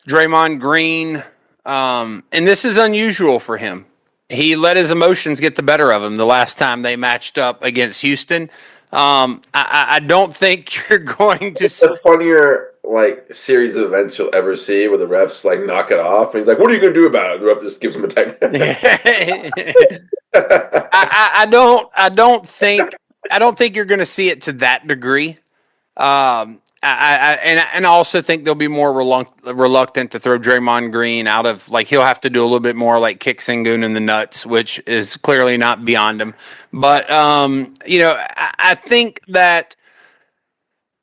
Draymond Green, and this is unusual for him. He let his emotions get the better of him the last time they matched up against Houston. I don't think you're going to. It's a funnier series of events you'll ever see where the refs knock it off, and he's like, "What are you going to do about it?" The ref just gives him a time. I don't think you're going to see it to that degree. I also think they'll be more reluctant to throw Draymond Green out of he'll have to do a little bit more kick Sengun in the nuts, which is clearly not beyond him. But I think that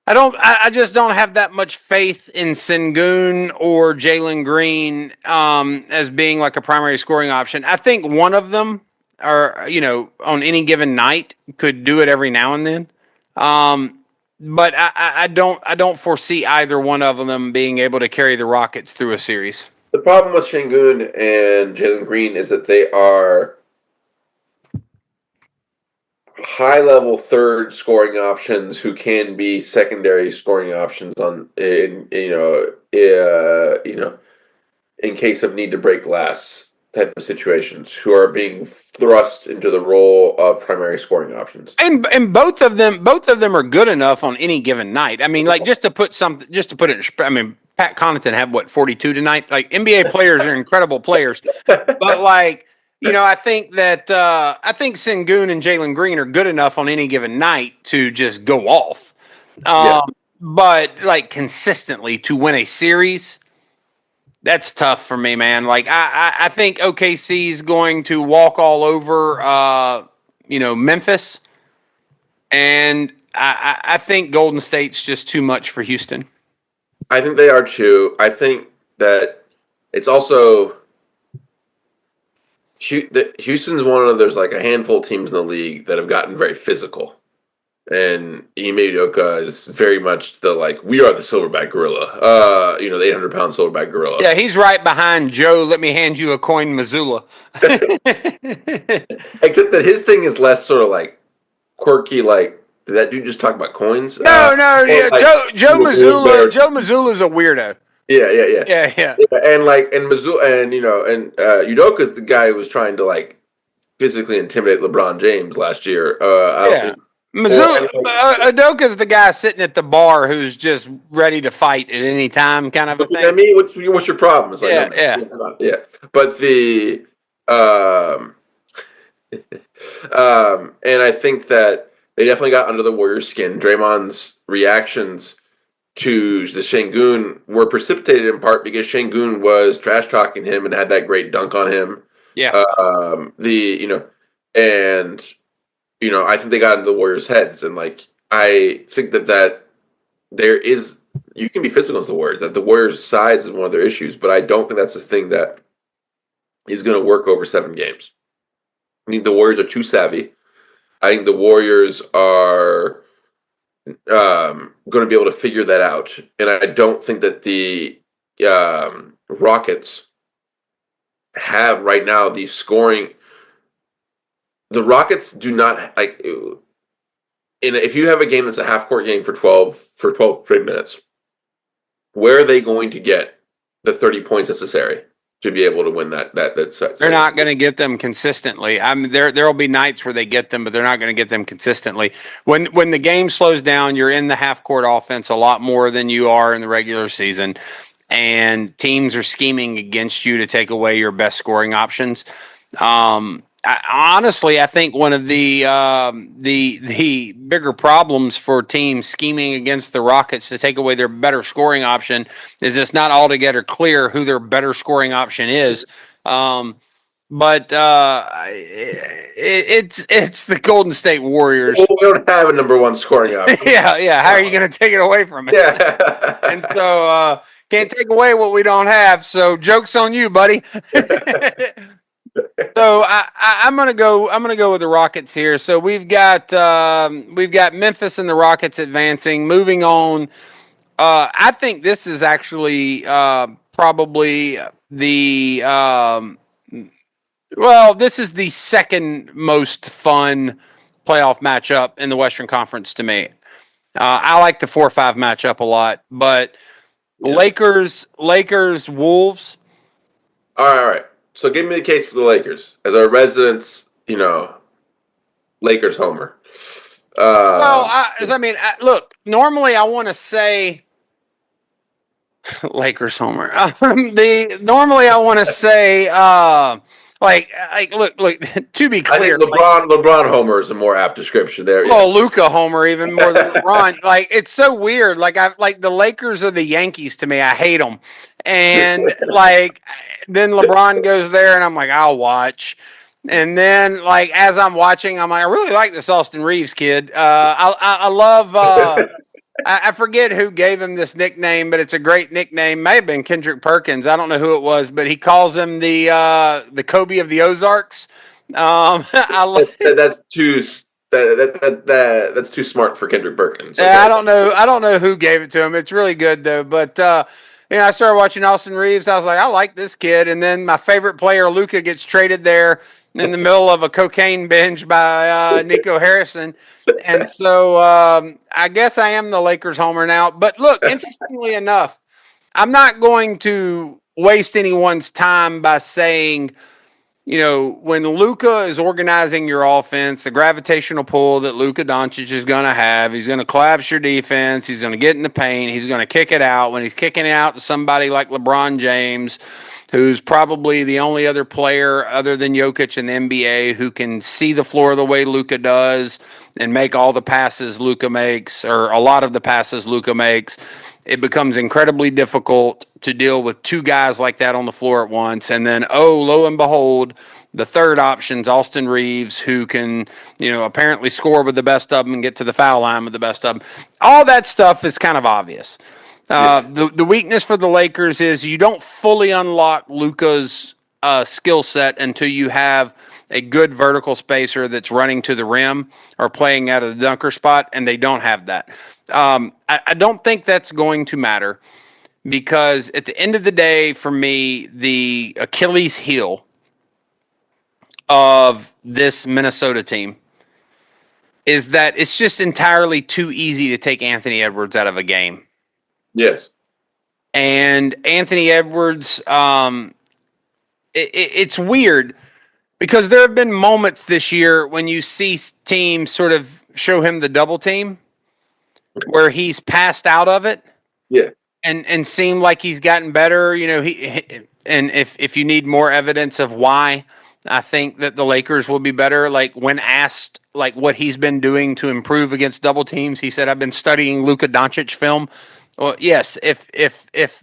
I just don't have that much faith in Sengun or Jalen Green as being a primary scoring option. I think one of them, or on any given night, could do it every now and then. But I don't foresee either one of them being able to carry the Rockets through a series. The problem with Sengun and Jalen Green is that they are high-level third scoring options who can be secondary scoring options in case of need to break glass type of situations, who are being thrust into the role of primary scoring options. And both of them are good enough on any given night. I mean, just to put it. I mean, Pat Connaughton had 42 tonight. NBA players are incredible players, but I think that I think Sengun and Jalen Green are good enough on any given night to just go off. But consistently to win a series, that's tough for me, man. I think OKC is going to walk all over, Memphis, and I think Golden State's just too much for Houston. I think they are too. I think that it's also Houston's one of there's like a handful of teams in the league that have gotten very physical. And Ime Udoka is very much the we are the silverback gorilla. The 800-pound silverback gorilla. Yeah, he's right behind Joe. Let me hand you a coin, Missoula. Except that his thing is less sort of like quirky. Like, did that dude just talk about coins? No, yeah, like, Joe Missoula. Joe Missoula's a weirdo. Yeah. And Missoula, and Udoka's the guy who was trying to physically intimidate LeBron James last year. Missoula, Udoka's the guy sitting at the bar who's just ready to fight at any time, kind of a thing. I mean, what's your problem? It's like, yeah. But the and I think that they definitely got under the Warriors' skin. Draymond's reactions to the Şengün were precipitated in part because Şengün was trash talking him and had that great dunk on him. Yeah. I think they got into the Warriors' heads, and I think that there is you can be physical as the Warriors. That the Warriors' size is one of their issues, but I don't think that's the thing that is going to work over 7 games. I think the Warriors are too savvy. I think the Warriors are going to be able to figure that out, and I don't think that the Rockets have right now the scoring. The Rockets do not if you have a game that's a half-court game for 12 straight minutes, where are they going to get the 30 points necessary to be able to win that set? They're not going to get them consistently. I mean, there'll be nights where they get them, but they're not going to get them consistently. When the game slows down, you're in the half-court offense a lot more than you are in the regular season, and teams are scheming against you to take away your best scoring options. I think one of the bigger problems for teams scheming against the Rockets to take away their better scoring option is it's not altogether clear who their better scoring option is. But it's the Golden State Warriors. Well, we don't have a number one scoring option. yeah. How are you going to take it away from it? Yeah. And so can't take away what we don't have. So joke's on you, buddy. So I'm gonna go with the Rockets here. So we've got Memphis and the Rockets advancing. Moving on, I think this is actually probably the this is the second most fun playoff matchup in the Western Conference to me. I like the 4-5 matchup a lot, but Lakers, Wolves. All right. So give me the case for the Lakers as our residents, Lakers homer. Look, normally I want to say Lakers homer. Normally I want to say look. To be clear, I think LeBron homer is a more apt description there. Oh, yeah. Luka homer even more than LeBron. It's so weird. The Lakers are the Yankees to me. I hate them. And then LeBron goes there and I'm like, I'll watch. And then as I'm watching, I'm like, I really like this Austin Reeves kid. I love I forget who gave him this nickname, but it's a great nickname. May have been Kendrick Perkins. I don't know who it was, but he calls him the Kobe of the Ozarks. That's too smart for Kendrick Perkins. Okay. Yeah, I don't know who gave it to him. It's really good though. But I started watching Austin Reeves. I was like, I like this kid. And then my favorite player, Luka, gets traded there in the middle of a cocaine binge by Nico Harrison. And so I guess I am the Lakers homer now. But look, interestingly enough, I'm not going to waste anyone's time by saying, when Luka is organizing your offense, the gravitational pull that Luka Doncic is going to have, he's going to collapse your defense. He's going to get in the paint. He's going to kick it out. When he's kicking it out to somebody like LeBron James, who's probably the only other player other than Jokic in the NBA who can see the floor the way Luka does and make all the passes Luka makes, or a lot of the passes Luka makes. it becomes incredibly difficult to deal with two guys like that on the floor at once. And then, lo and behold, the third option's Austin Reeves, who can, apparently score with the best of them and get to the foul line with the best of them. All that stuff is kind of obvious. The weakness for the Lakers is you don't fully unlock Luka's skill set until you have a good vertical spacer that's running to the rim or playing out of the dunker spot, and they don't have that. I don't think that's going to matter because at the end of the day, for me, the Achilles heel of this Minnesota team is that it's just entirely too easy to take Anthony Edwards out of a game. Yes. And Anthony Edwards, it's weird because there have been moments this year when you see teams sort of show him the double team where he's passed out of it. Yeah. And seem like he's gotten better. And if you need more evidence of why, I think that the Lakers will be better. Like when asked like what he's been doing to improve against double teams, he said, "I've been studying Luka Doncic film." Well, yes, if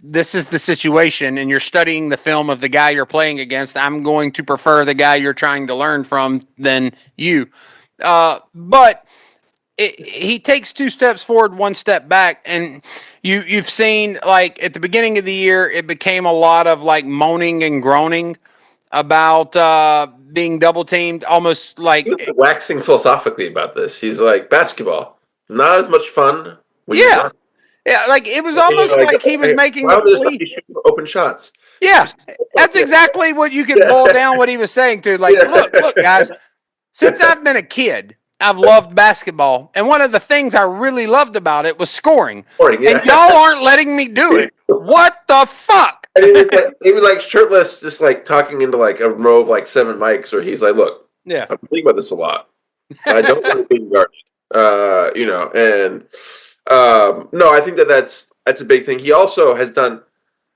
this is the situation and you're studying the film of the guy you're playing against, I'm going to prefer the guy you're trying to learn from than you. But he takes 2 steps forward, 1 step back, and you've seen like at the beginning of the year, it became a lot of like moaning and groaning about being double teamed, almost like waxing philosophically about this. He's like basketball, not as much fun. Yeah, like it was almost like he was making the plea. Shoot for open shots. Yeah, that's exactly what you can boil down what he was saying to. Like, look, guys, since I've been a kid, I've loved basketball, and one of the things I really loved about it was scoring. And y'all aren't letting me do it. What the fuck? And he was like shirtless, just like talking into like a row of like 7 mics, or he's like, "Look, yeah, I'm thinking about this a lot. I don't want to be guarded, and no, I think that's a big thing. He also has done.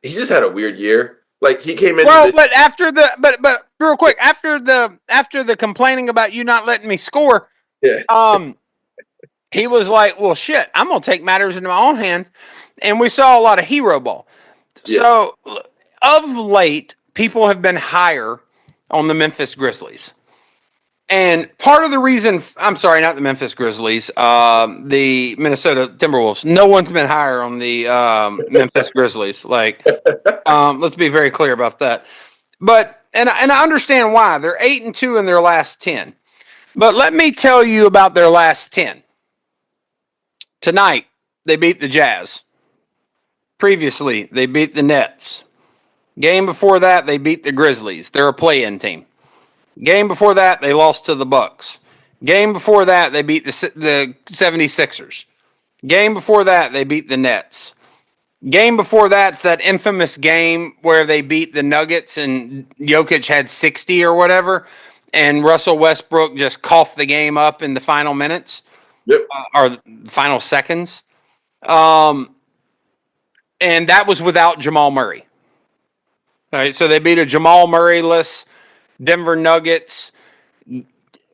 He's just had a weird year. Like he came in. But after but real quick after the complaining about you not letting me score. Yeah. He was like, well, shit, I'm going to take matters into my own hands. And we saw a lot of hero ball. Yeah. So, of late, people have been higher on the Memphis Grizzlies. And part of the reason, I'm sorry, not the Memphis Grizzlies, the Minnesota Timberwolves. No one's been higher on the Memphis Grizzlies. Like, let's be very clear about that. But, and I understand why. They're 8-2 in their last 10. But let me tell you about their last 10. Tonight, they beat the Jazz. Previously, they beat the Nets. Game before that, they beat the Grizzlies. They're a play-in team. Game before that, they lost to the Bucks. Game before that, they beat the 76ers. Game before that, they beat the Nets. Game before that's that infamous game where they beat the Nuggets and Jokic had 60 or whatever. And Russell Westbrook just coughed the game up in the final minutes. Yep. Or the final seconds. And that was without Jamal Murray. All right, so they beat a Jamal Murray-less Denver Nuggets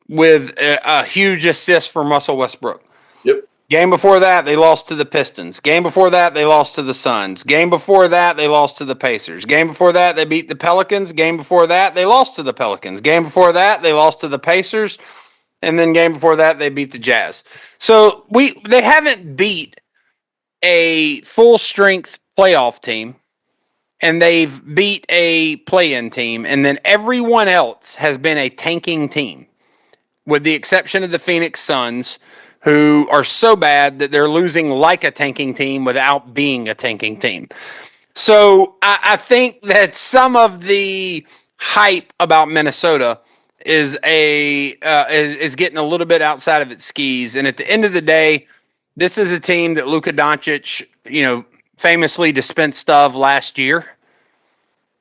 with a huge assist from Russell Westbrook. Yep. Game before that, they lost to the Pistons. Game before that, they lost to the Suns. Game before that, they lost to the Pacers. Game before that, they beat the Pelicans. Game before that, they lost to the Pelicans. Game before that, they lost to the Pacers. And then game before that, they beat the Jazz. So they haven't beat a full-strength playoff team, and they've beat a play-in team, and then everyone else has been a tanking team, with the exception of the Phoenix Suns, who are so bad that they're losing like a tanking team without being a tanking team. So I think that some of the hype about Minnesota is getting a little bit outside of its skis. And at the end of the day, this is a team that Luka Doncic, famously dispensed of last year.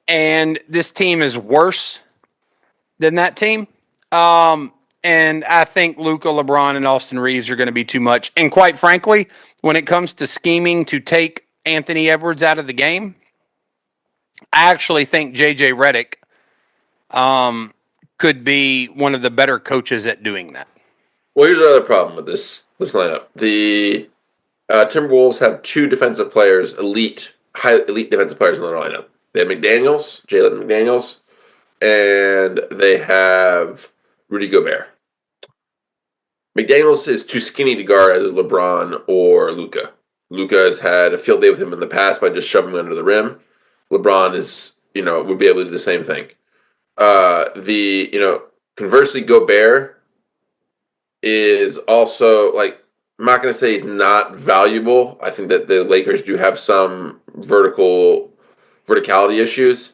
And this team is worse than that team. And I think Luka, LeBron, and Austin Reeves are going to be too much. And quite frankly, when it comes to scheming to take Anthony Edwards out of the game, I actually think J.J. Redick could be one of the better coaches at doing that. Well, here's another problem with this lineup. Timberwolves have 2 defensive players, high elite defensive players in their lineup. They have Jalen McDaniels, and they have Rudy Gobert. McDaniels is too skinny to guard either LeBron or Luka. Luka has had a field day with him in the past by just shoving him under the rim. LeBron would be able to do the same thing. Conversely, Gobert is also I'm not going to say he's not valuable. I think that the Lakers do have some verticality issues,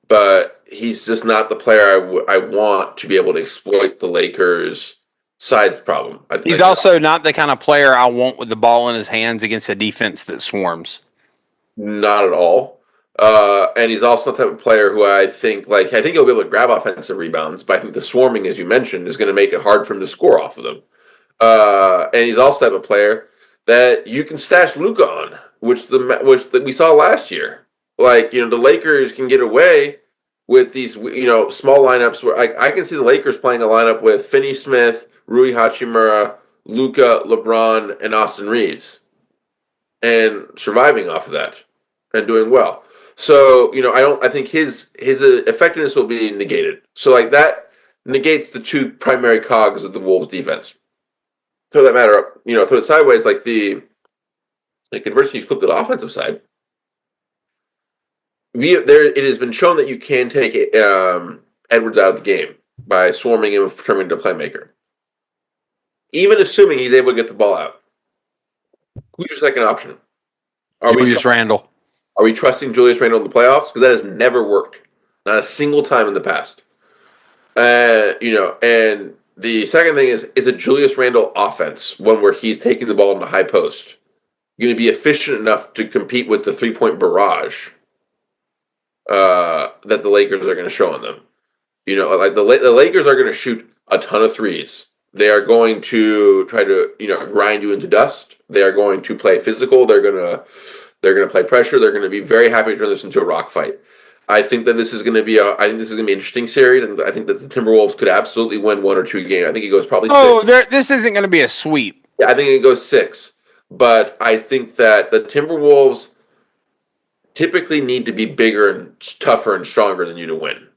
but he's just not the player I want to be able to exploit the Lakers' size problem. He's also not the kind of player I want with the ball in his hands against a defense that swarms. Not at all. And he's also the type of player who I think he'll be able to grab offensive rebounds, but I think the swarming, as you mentioned, is going to make it hard for him to score off of them. And he's also the type of player that you can stash Luka on, which we saw last year. The Lakers can get away with these small lineups where I can see the Lakers playing a lineup with Finney-Smith, Rui Hachimura, Luka, LeBron, and Austin Reeves, and surviving off of that and doing well. So I think his effectiveness will be negated. So that negates the 2 primary cogs of the Wolves defense. So that matter, throw it sideways conversely, you flip to the offensive side. It has been shown that you can take Edwards out of the game by swarming him and turning him into a playmaker. Even assuming he's able to get the ball out, who's your second option? Julius Randle. Are we trusting Julius Randle in the playoffs? Because that has never worked, not a single time in the past. And the second thing is a Julius Randle offense, one where he's taking the ball in the high post, going to be efficient enough to compete with the 3-point barrage that the Lakers are going to show on them. The Lakers are going to shoot a ton of threes. They are going to try to grind you into dust. They are going to play physical. They're going to play pressure. They're going to be very happy to turn this into a rock fight. I think that this is going to be an interesting series, and I think that the Timberwolves could absolutely win 1 or 2 games. I think it goes probably 6. This isn't going to be a sweep. Yeah, I think it goes 6. But I think that the Timberwolves typically need to be bigger and tougher and stronger than you to win.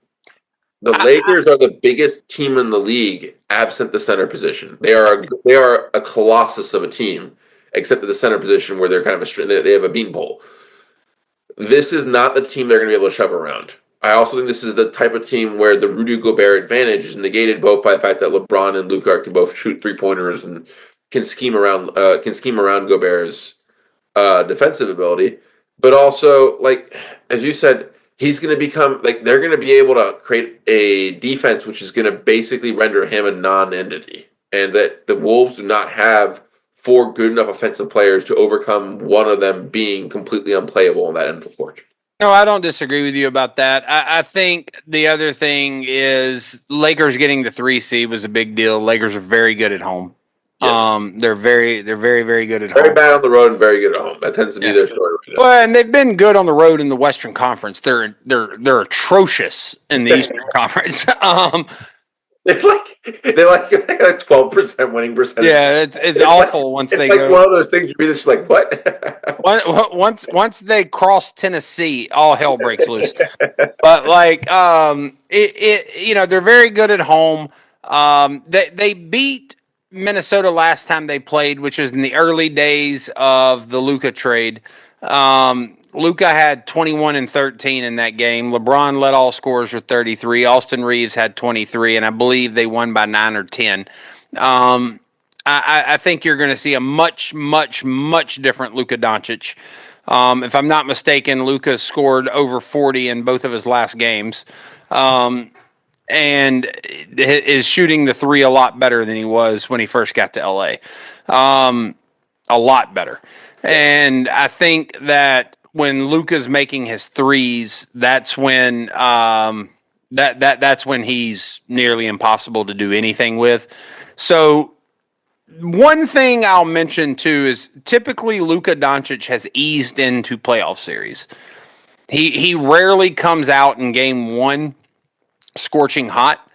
The Lakers are the biggest team in the league, absent the center position. They are a colossus of a team, except at the center position where they're kind of they have a beanpole. This is not the team they're going to be able to shove around. I also think this is the type of team where the Rudy Gobert advantage is negated both by the fact that LeBron and Luka can both shoot 3-pointers and can scheme around Gobert's defensive ability, but also as you said, he's going to become they're going to be able to create a defense which is going to basically render him a non-entity, and that the Wolves do not have 4 good enough offensive players to overcome one of them being completely unplayable on that end of the court. No, I don't disagree with you about that. I think the other thing is Lakers getting the 3 seed was a big deal. Lakers are very good at home. Yes. They're very, very good at home. Very bad on the road and very good at home. That tends to be their story. Well, and they've been good on the road in the Western Conference. They're atrocious in the Eastern Conference. They're like 12% winning percentage. Yeah, it's awful once they go. It's one of those things you read. It's like what? Once they cross Tennessee, all hell breaks loose. But they're very good at home. They beat Minnesota last time they played, which was in the early days of the Luka trade. Luka had 21 and 13 in that game. LeBron led all scorers with 33. Austin Reeves had 23, and I believe they won by 9 or 10. I think you're going to see a much, much, much different Luka Doncic. If I'm not mistaken, Luka scored over 40 in both of his last games. And is shooting the 3 a lot better than he was when he first got to LA. A lot better. And I think that when Luka's making his 3s, that's when that's when he's nearly impossible to do anything with. So one thing I'll mention too is typically Luka Doncic has eased into playoff series. He rarely comes out in game 1 scorching hot.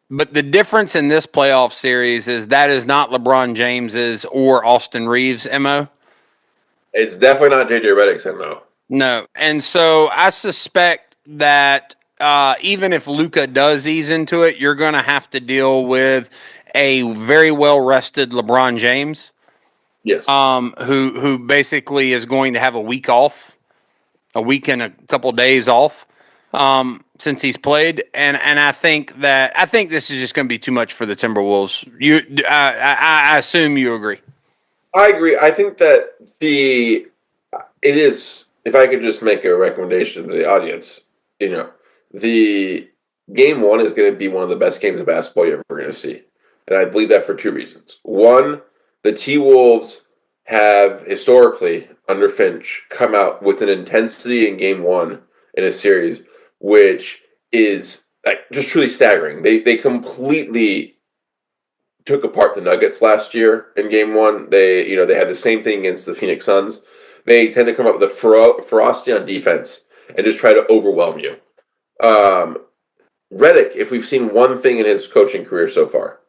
But the difference in this playoff series is that is not LeBron James's or Austin Reeves' MO. It's definitely not JJ Redick's MO. No. And so I suspect that even if Luka does ease into it, you're going to have to deal with a very well rested LeBron James, Yes. who basically is going to have a week off, a week and a couple days off, since he's played, and I think this is just going to be too much for the Timberwolves. I assume you agree. I agree. I think that it is. If I could just make a recommendation to the audience, the game one is going to be one of the best games of basketball you're ever going to see, and I believe that for two reasons. One, the T Wolves have historically under Finch come out with an intensity in game one in a series which is like just truly staggering. They completely took apart the Nuggets last year in game one. They had the same thing against the Phoenix Suns. They tend to come up with a ferocity on defense and just try to overwhelm you. Redick, if we've seen one thing in his coaching career so far,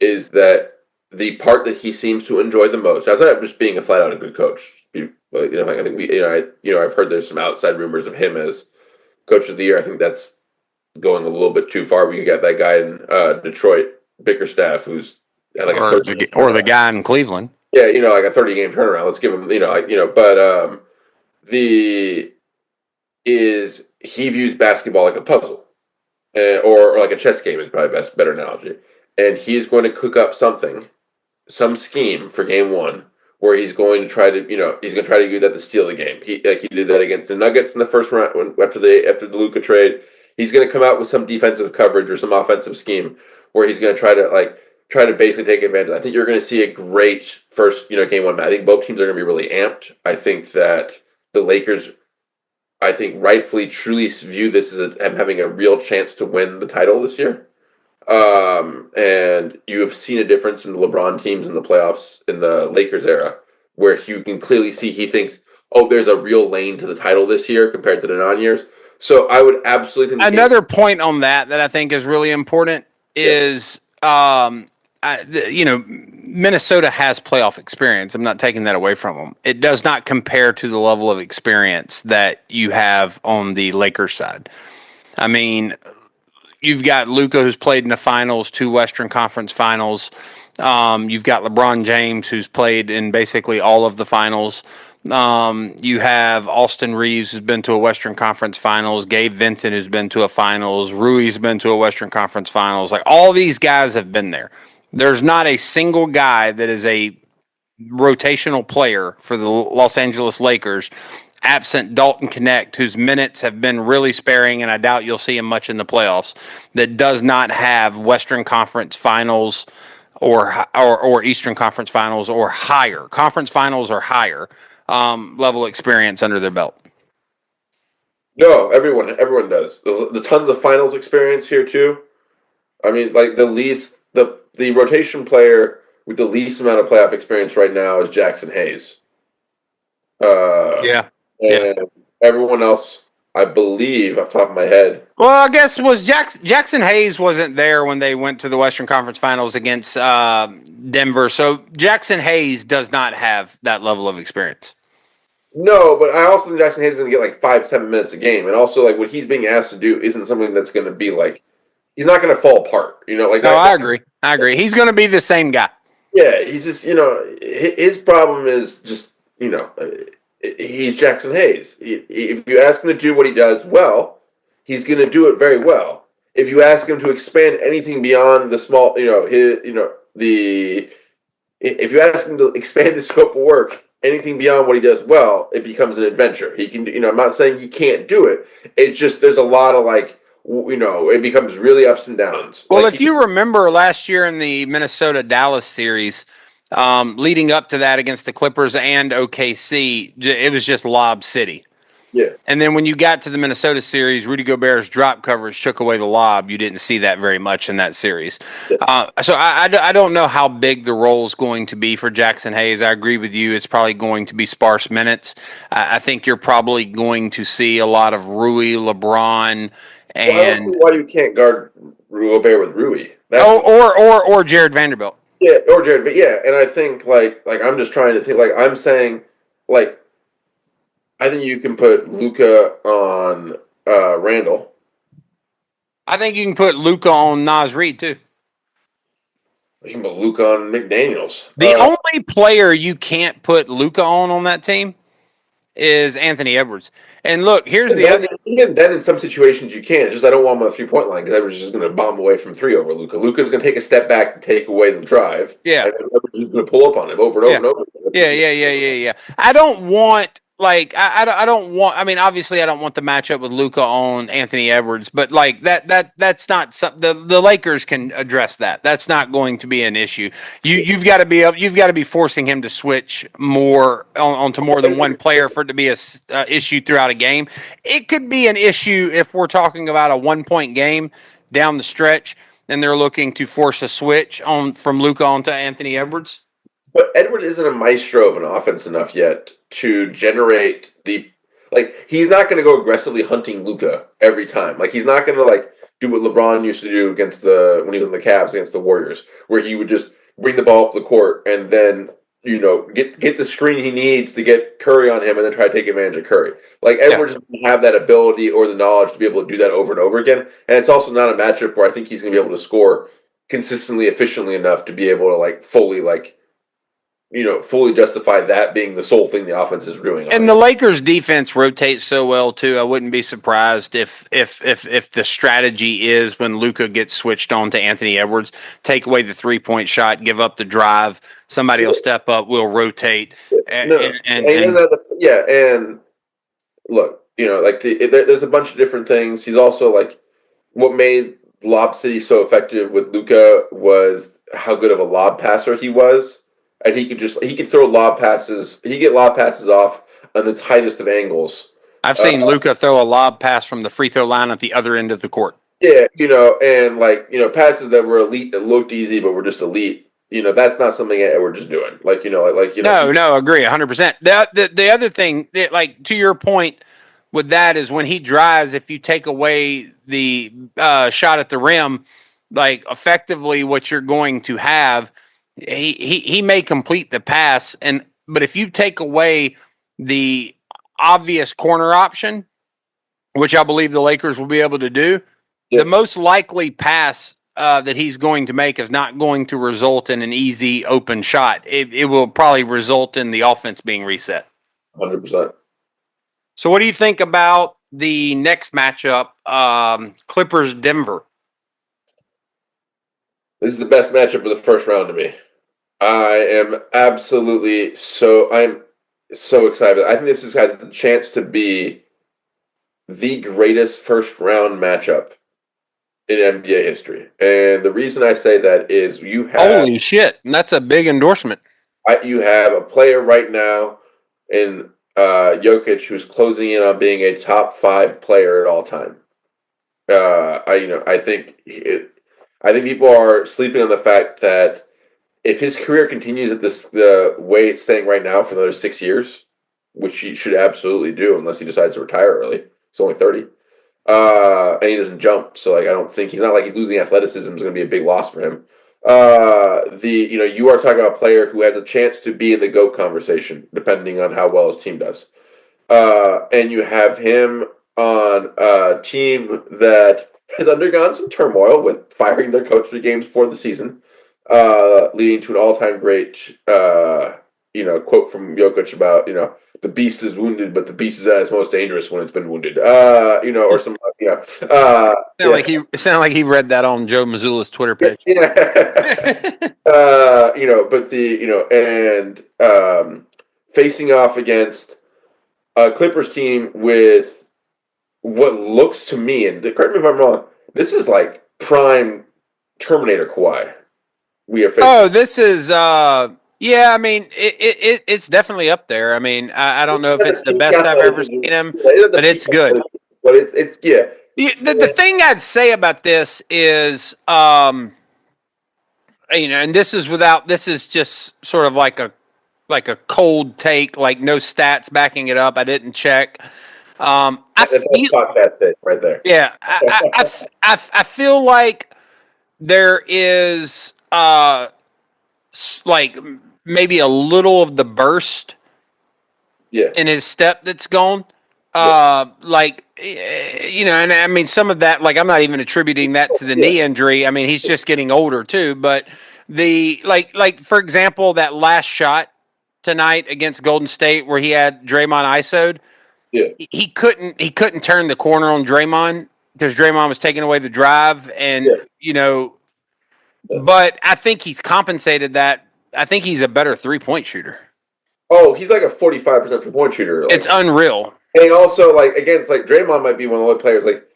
is that the part that he seems to enjoy the most, outside of just being a flat out a good coach. I think I've heard there's some outside rumors of him as coach of the year. I think that's going a little bit too far. We got that guy in Detroit, Bickerstaff, who's had like or the guy in Cleveland. Yeah, like a 30-game turnaround. Let's give him, but he views basketball like a puzzle, or like a chess game is probably better analogy. And he's going to cook up some scheme for game one where he's going to try to, do that to steal the game. He did that against the Nuggets in the first round after the Luka trade. He's going to come out with some defensive coverage or some offensive scheme where he's going to try to basically take advantage. I think you're going to see a great first, game one match. I think both teams are going to be really amped. I think that the Lakers, rightfully, truly view this as having a real chance to win the title this year. And you have seen a difference in the LeBron teams in the playoffs in the Lakers era, where you can clearly see he thinks, oh, there's a real lane to the title this year compared to the non-years. So I would absolutely think another point on that I think is really important is, Minnesota has playoff experience. I'm not taking that away from them. It does not compare to the level of experience that you have on the Lakers side. I mean, you've got Luka, who's played in the finals, 2 Western Conference finals. You've got LeBron James, who's played in basically all of the finals. You have Austin Reeves, who's been to a Western Conference Finals. Gabe Vincent, who's been to a Finals. Rui's been to a Western Conference Finals. Like, all these guys have been there. There's not a single guy that is a rotational player for the Los Angeles Lakers, absent Dalton Connect, whose minutes have been really sparing, and I doubt you'll see him much in the playoffs, that does not have Western Conference Finals or Eastern Conference Finals or higher. Conference Finals or higher level experience under their belt. No, everyone does. The tons of finals experience here too. I mean, like the rotation player with the least amount of playoff experience right now is Jackson Hayes. And everyone else, I believe, off the top of my head. Well, I guess Jackson Hayes wasn't there when they went to the Western Conference Finals against Denver. So Jackson Hayes does not have that level of experience. No, but I also think Jackson Hayes is going to get like 5-7 minutes a game, and also like what he's being asked to do isn't something that's going to be like he's not going to fall apart. No, I agree. He's going to be the same guy. Yeah, he's just his problem is just he's Jackson Hayes. If you ask him to do what he does well, he's going to do it very well. If you ask him to expand anything beyond the small, if you ask him to expand the scope of work, anything beyond what he does well, it becomes an adventure. He can, I'm not saying he can't do it. It's just there's a lot of it becomes really ups and downs. Well, if you remember last year in the Minnesota-Dallas series, leading up to that against the Clippers and OKC, it was just Lob City. Yeah. And then when you got to the Minnesota series, Rudy Gobert's drop coverage took away the lob. You didn't see that very much in that series. So I don't know how big the role is going to be for Jackson Hayes. I agree with you. It's probably going to be sparse minutes. I think you're probably going to see a lot of Rui, LeBron, and I don't know why you can't guard Rudy Gobert with Rui. Or Jared Vanderbilt. Yeah, or Jared. But yeah, and I think like I'm just trying to think I'm saying I think you can put Luka on Randall. I think you can put Luka on Nas Reed too. You can put Luka on McDaniels. The only player you can't put Luka on that team is Anthony Edwards. And look, here's the other. Even then, in some situations, you can. It's just I don't want him on the 3-point line because Edwards is just going to bomb away from three over Luka. Luka's going to take a step back and take away the drive. Yeah. And Edwards is going to pull up on him over and over and over. Yeah. I don't want I don't want. I mean, obviously, I don't want the matchup with Luka on Anthony Edwards, but like that's not the Lakers can address that. That's not going to be an issue. You've got to be forcing him to switch more onto more than one player for it to be a issue throughout a game. It could be an issue if we're talking about a 1-point game down the stretch and they're looking to force a switch on from Luka onto Anthony Edwards. But Edward isn't a maestro of an offense enough yet to generate he's not going to go aggressively hunting Luka every time. Like he's not going to do what LeBron used to do against when he was in the Cavs against the Warriors, where he would just bring the ball up the court and then get the screen he needs to get Curry on him and then try to take advantage of Curry. Like Edwards doesn't have that ability or the knowledge to be able to do that over and over again. And it's also not a matchup where I think he's going to be able to score consistently, efficiently enough to be able to fully justify that being the sole thing the offense is doing. And the Lakers' defense rotates so well too. I wouldn't be surprised if the strategy is when Luka gets switched on to Anthony Edwards, take away the 3-point shot, give up the drive. Somebody will step up. We'll rotate. And look, there's a bunch of different things. He's also what made Lob City so effective with Luka was how good of a lob passer he was. And he could throw lob passes. He get lob passes off on the tightest of angles. I've seen Luka throw a lob pass from the free throw line at the other end of the court. Yeah, and passes that were elite that looked easy but were just elite. That's not something that we're just doing. No, agree 100%. The other thing, to your point with that is when he drives, if you take away the shot at the rim, effectively what you're going to have. He may complete the pass, but if you take away the obvious corner option, which I believe the Lakers will be able to do, the most likely pass that he's going to make is not going to result in an easy open shot. It will probably result in the offense being reset. 100%. So what do you think about the next matchup, Clippers-Denver? This is the best matchup of the first round to me. I'm so excited. I think this has the chance to be the greatest first round matchup in NBA history. And the reason I say that is you have holy shit, and that's a big endorsement. You have a player right now in Jokic who's closing in on being a top 5 player at all time. I think people are sleeping on the fact that if his career continues at the way it's staying right now for another 6 years, which he should absolutely do unless he decides to retire early. He's only 30. And he doesn't jump. So I don't think he's not like he's losing athleticism is going to be a big loss for him. You are talking about a player who has a chance to be in the GOAT conversation, depending on how well his team does. And you have him on a team that has undergone some turmoil with firing their coach 3 games before the season. Leading to an all-time great, quote from Jokic about, the beast is wounded, but the beast is at its most dangerous when it's been wounded. Or some, It sounded like he read that on Joe Mazzulla's Twitter page. Facing off against a Clippers team with what looks to me, and correct me if I'm wrong, this is like prime Terminator Kawhi. This is I mean it's definitely up there. I mean I don't know if it's the best I've ever seen him, but it's good. But it's The thing I'd say about this is and this is just sort of like a cold take, like no stats backing it up. I didn't check. That's podcast take right there. Yeah, I feel like there is maybe a little of the burst Yeah. in his step that's gone. Like, and I mean, some of that, like, I'm not even attributing that to the knee injury. I mean, he's just getting older too. But for example, that last shot tonight against Golden State where he had Draymond ISO'd, Yeah. he couldn't turn the corner on Draymond because Draymond was taking away the drive, and but I think he's compensated that. I think he's a better 3-point shooter. Oh, he's like a 45% 3-point shooter. It's unreal. And also, like, again, it's like Draymond might be one of the only players, like,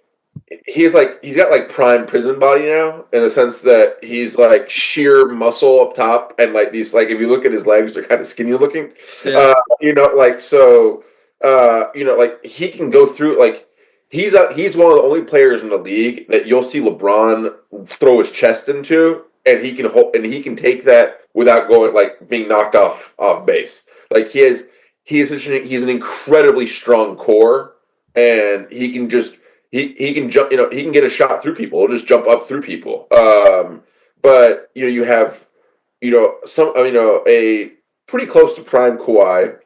he's got like prime prison body now in the sense that he's like sheer muscle up top, and like these, like, if you look at his legs, they're kind of skinny looking. Yeah. Like he can go through, like, he's one of the only players in the league that you'll see LeBron throw his chest into, and he can take that without going, like, being knocked off base. Like, he's an incredibly strong core, and he can just he can jump. He can get a shot through people. He'll just jump up through people. But you have a pretty close to prime Kawhi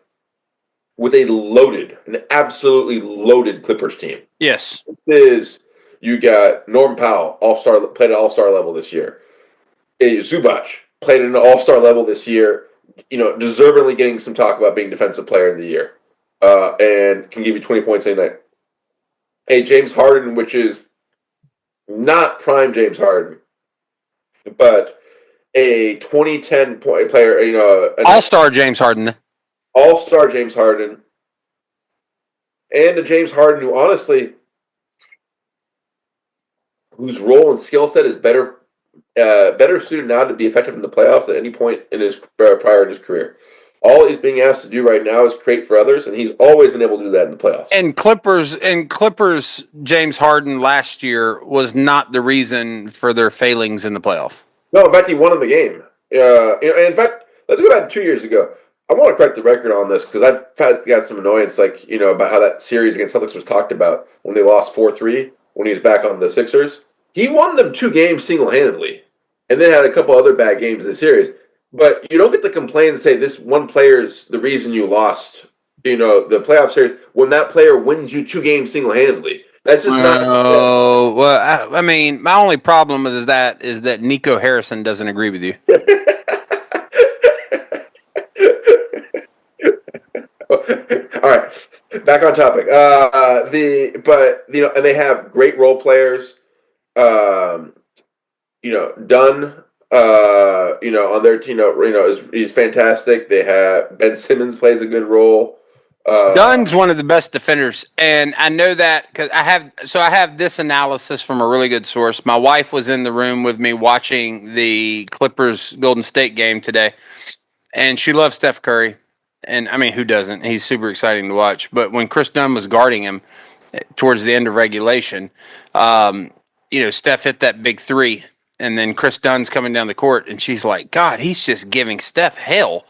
with an absolutely loaded Clippers team. Yes. You got Norm Powell, played at all-star level this year. Zubac played at an all-star level this year. Deservedly getting some talk about being defensive player of the year, and can give you 20 points a night. James Harden, which is not prime James Harden, but a 2010 point player, all-star James Harden. All-star James Harden, and a James Harden whose role and skill set is better suited now to be effective in the playoffs than any point in his prior in his career. All he's being asked to do right now is create for others, and he's always been able to do that in the playoffs. And Clippers, James Harden last year was not the reason for their failings in the playoff. No, in fact, he won in the game. In fact, let's go back 2 years ago. I want to correct the record on this because I've got some annoyance, about how that series against Celtics was talked about when they lost 4-3 when he was back on the Sixers. He won them 2 games single-handedly, and then had a couple other bad games in the series. But you don't get to complain and say this one player's the reason you lost, the playoff series, when that player wins you 2 games single-handedly. That's just not. Oh, well, I mean, my only problem is that Nico Harrison doesn't agree with you. All right, back on topic. And they have great role players. Dunn, on their team, he's fantastic. They have Ben Simmons plays a good role. Dunn's one of the best defenders, and I know that because I have this analysis from a really good source. My wife was in the room with me watching the Clippers Golden State game today, and she loves Steph Curry. And I mean, who doesn't? He's super exciting to watch. But when Chris Dunn was guarding him towards the end of regulation, Steph hit that big 3, and then Chris Dunn's coming down the court, and she's like, God, he's just giving Steph hell.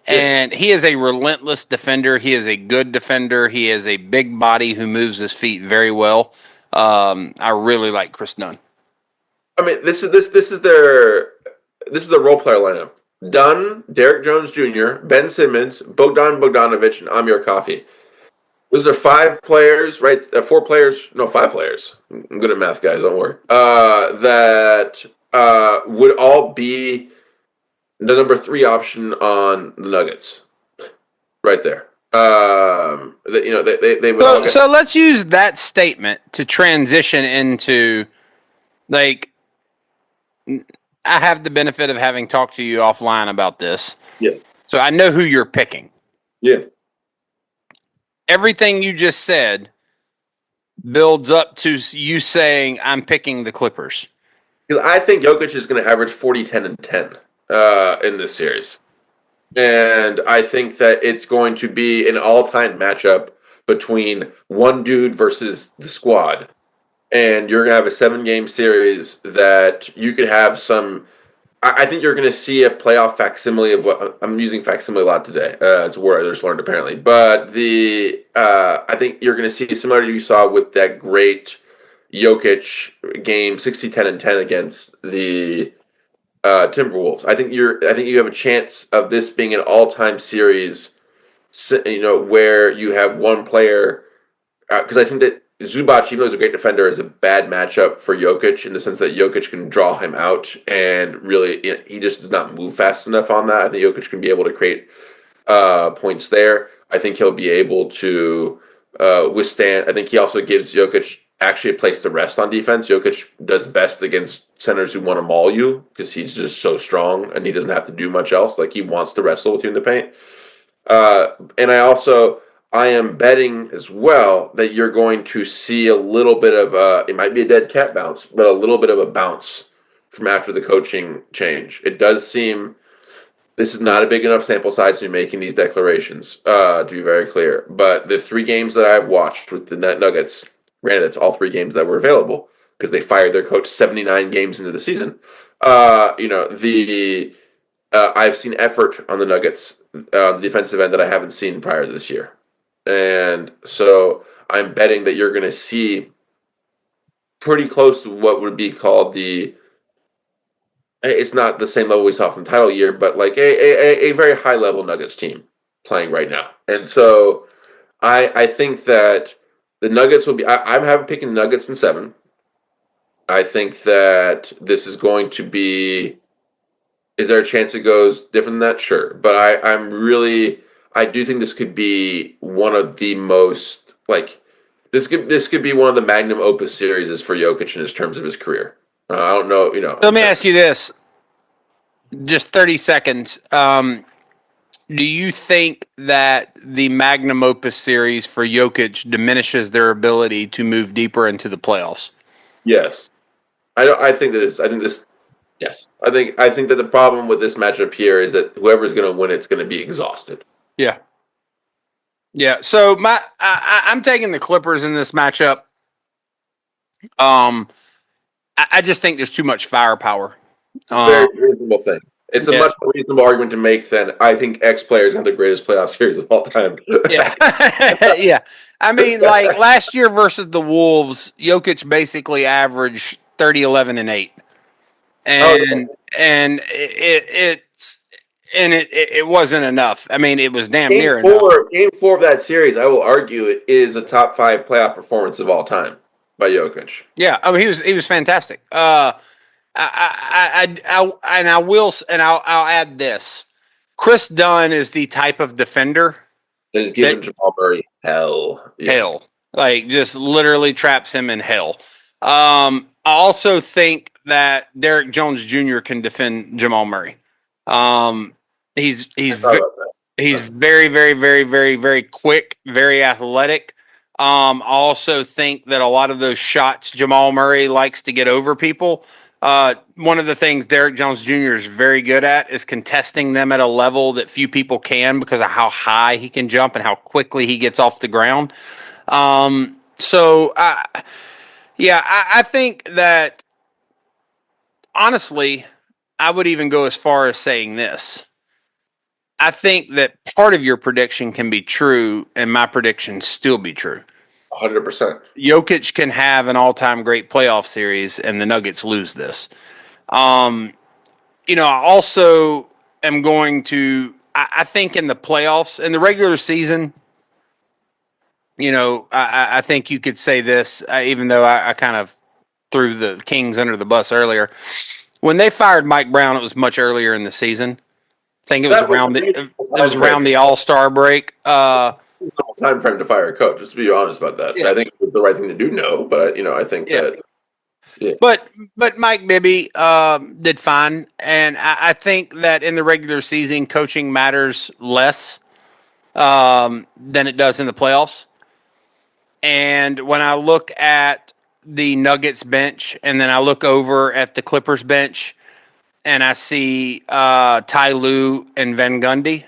And he is a relentless defender. He is a good defender. He is a big body who moves his feet very well. I really like Chris Dunn. I mean, this is their role player lineup: Dunn, Derek Jones Jr., Ben Simmons, Bogdan Bogdanovic, and Amir Coffey. Those are 5 players, right? 4 players, no, 5 players. I'm good at math, guys. Don't worry. That would all be the number 3 option on the Nuggets, right there. They would. So let's use that statement to transition into, like, I have the benefit of having talked to you offline about this. Yeah. So I know who you're picking. Yeah. Everything you just said builds up to you saying I'm picking the Clippers. Because I think Jokic is going to average 40, 10, and 10 in this series. And I think that it's going to be an all-time matchup between one dude versus the squad. And you're going to have a 7-game series that you could have some. I think you're going to see a playoff facsimile of what I'm using facsimile a lot today. It's a word I just learned apparently. But I think you're going to see similar to you saw with that great Jokic game, 60, 10, and 10 against the Timberwolves. I think you have a chance of this being an all-time series where you have one player. Because I think that Zubac, even though he's a great defender, is a bad matchup for Jokic in the sense that Jokic can draw him out, and really he just does not move fast enough on that. I think Jokic can be able to create points there. I think he'll be able to withstand. I think he also gives Jokic actually a place to rest on defense. Jokic does best against centers who want to maul you because he's just so strong and he doesn't have to do much else. Like he wants to wrestle with you in the paint. And I am betting as well that you're going to see a little bit of it might be a dead cat bounce, but a little bit of a bounce from after the coaching change. It does seem this is not a big enough sample size to be making these declarations, to be very clear. But the 3 games that I've watched with the Nuggets, granted, it's all 3 games that were available because they fired their coach 79 games into the season. I've seen effort on the Nuggets, the defensive end that I haven't seen prior to this year. And so I'm betting that you're going to see pretty close to what would be called it's not the same level we saw from the title year, but like a very high level Nuggets team playing right now. And so I think that the Nuggets will be, I'm having picking the Nuggets in 7. I think that this is going to be, is there a chance it goes different than that? Sure. But I do think this could be one of the most, like, this could be one of the magnum opus series for Jokic in his terms of his career. I don't know, Let me ask you this, just 30 seconds. Do you think that the magnum opus series for Jokic diminishes their ability to move deeper into the playoffs? Yes. I think this. Yes. I think that the problem with this matchup here is that whoever's going to win it's going to be exhausted. Yeah. Yeah. So I'm taking the Clippers in this matchup. I just think there's too much firepower. Very reasonable thing. It's a much more reasonable argument to make than I think X players have the greatest playoff series of all time. Yeah. Yeah. I mean, like last year versus the Wolves, Jokic basically averaged 30, 11, and 8. And it wasn't enough. I mean, it was damn near enough. Game 4 of that series, I will argue, it is a top 5 playoff performance of all time by Jokic. Yeah, I mean he was fantastic. I'll add this. Chris Dunn is the type of defender that is giving Jamal Murray hell. Yes. Hell. Like just literally traps him in hell. I also think that Derek Jones Jr. can defend Jamal Murray. He's very, very, very, very, very quick, very athletic. I also think that a lot of those shots Jamal Murray likes to get over people. One of the things Derek Jones Jr. is very good at is contesting them at a level that few people can because of how high he can jump and how quickly he gets off the ground. I think that honestly, I would even go as far as saying this. I think that part of your prediction can be true and my prediction still be true. 100%. Jokic can have an all-time great playoff series and the Nuggets lose this. I also am going to, I think in the playoffs, in the regular season, I think you could say this, even though I kind of threw the Kings under the bus earlier. When they fired Mike Brown, it was much earlier in the season. I think it was around the All-Star break. Time frame to fire a coach. Just to be honest about that, yeah. I think it was the right thing to do. No, but I think that. Yeah. But Mike Bibby did fine, and I think that in the regular season, coaching matters less than it does in the playoffs. And when I look at the Nuggets bench, and then I look over at the Clippers bench, and I see Ty Lue and Van Gundy,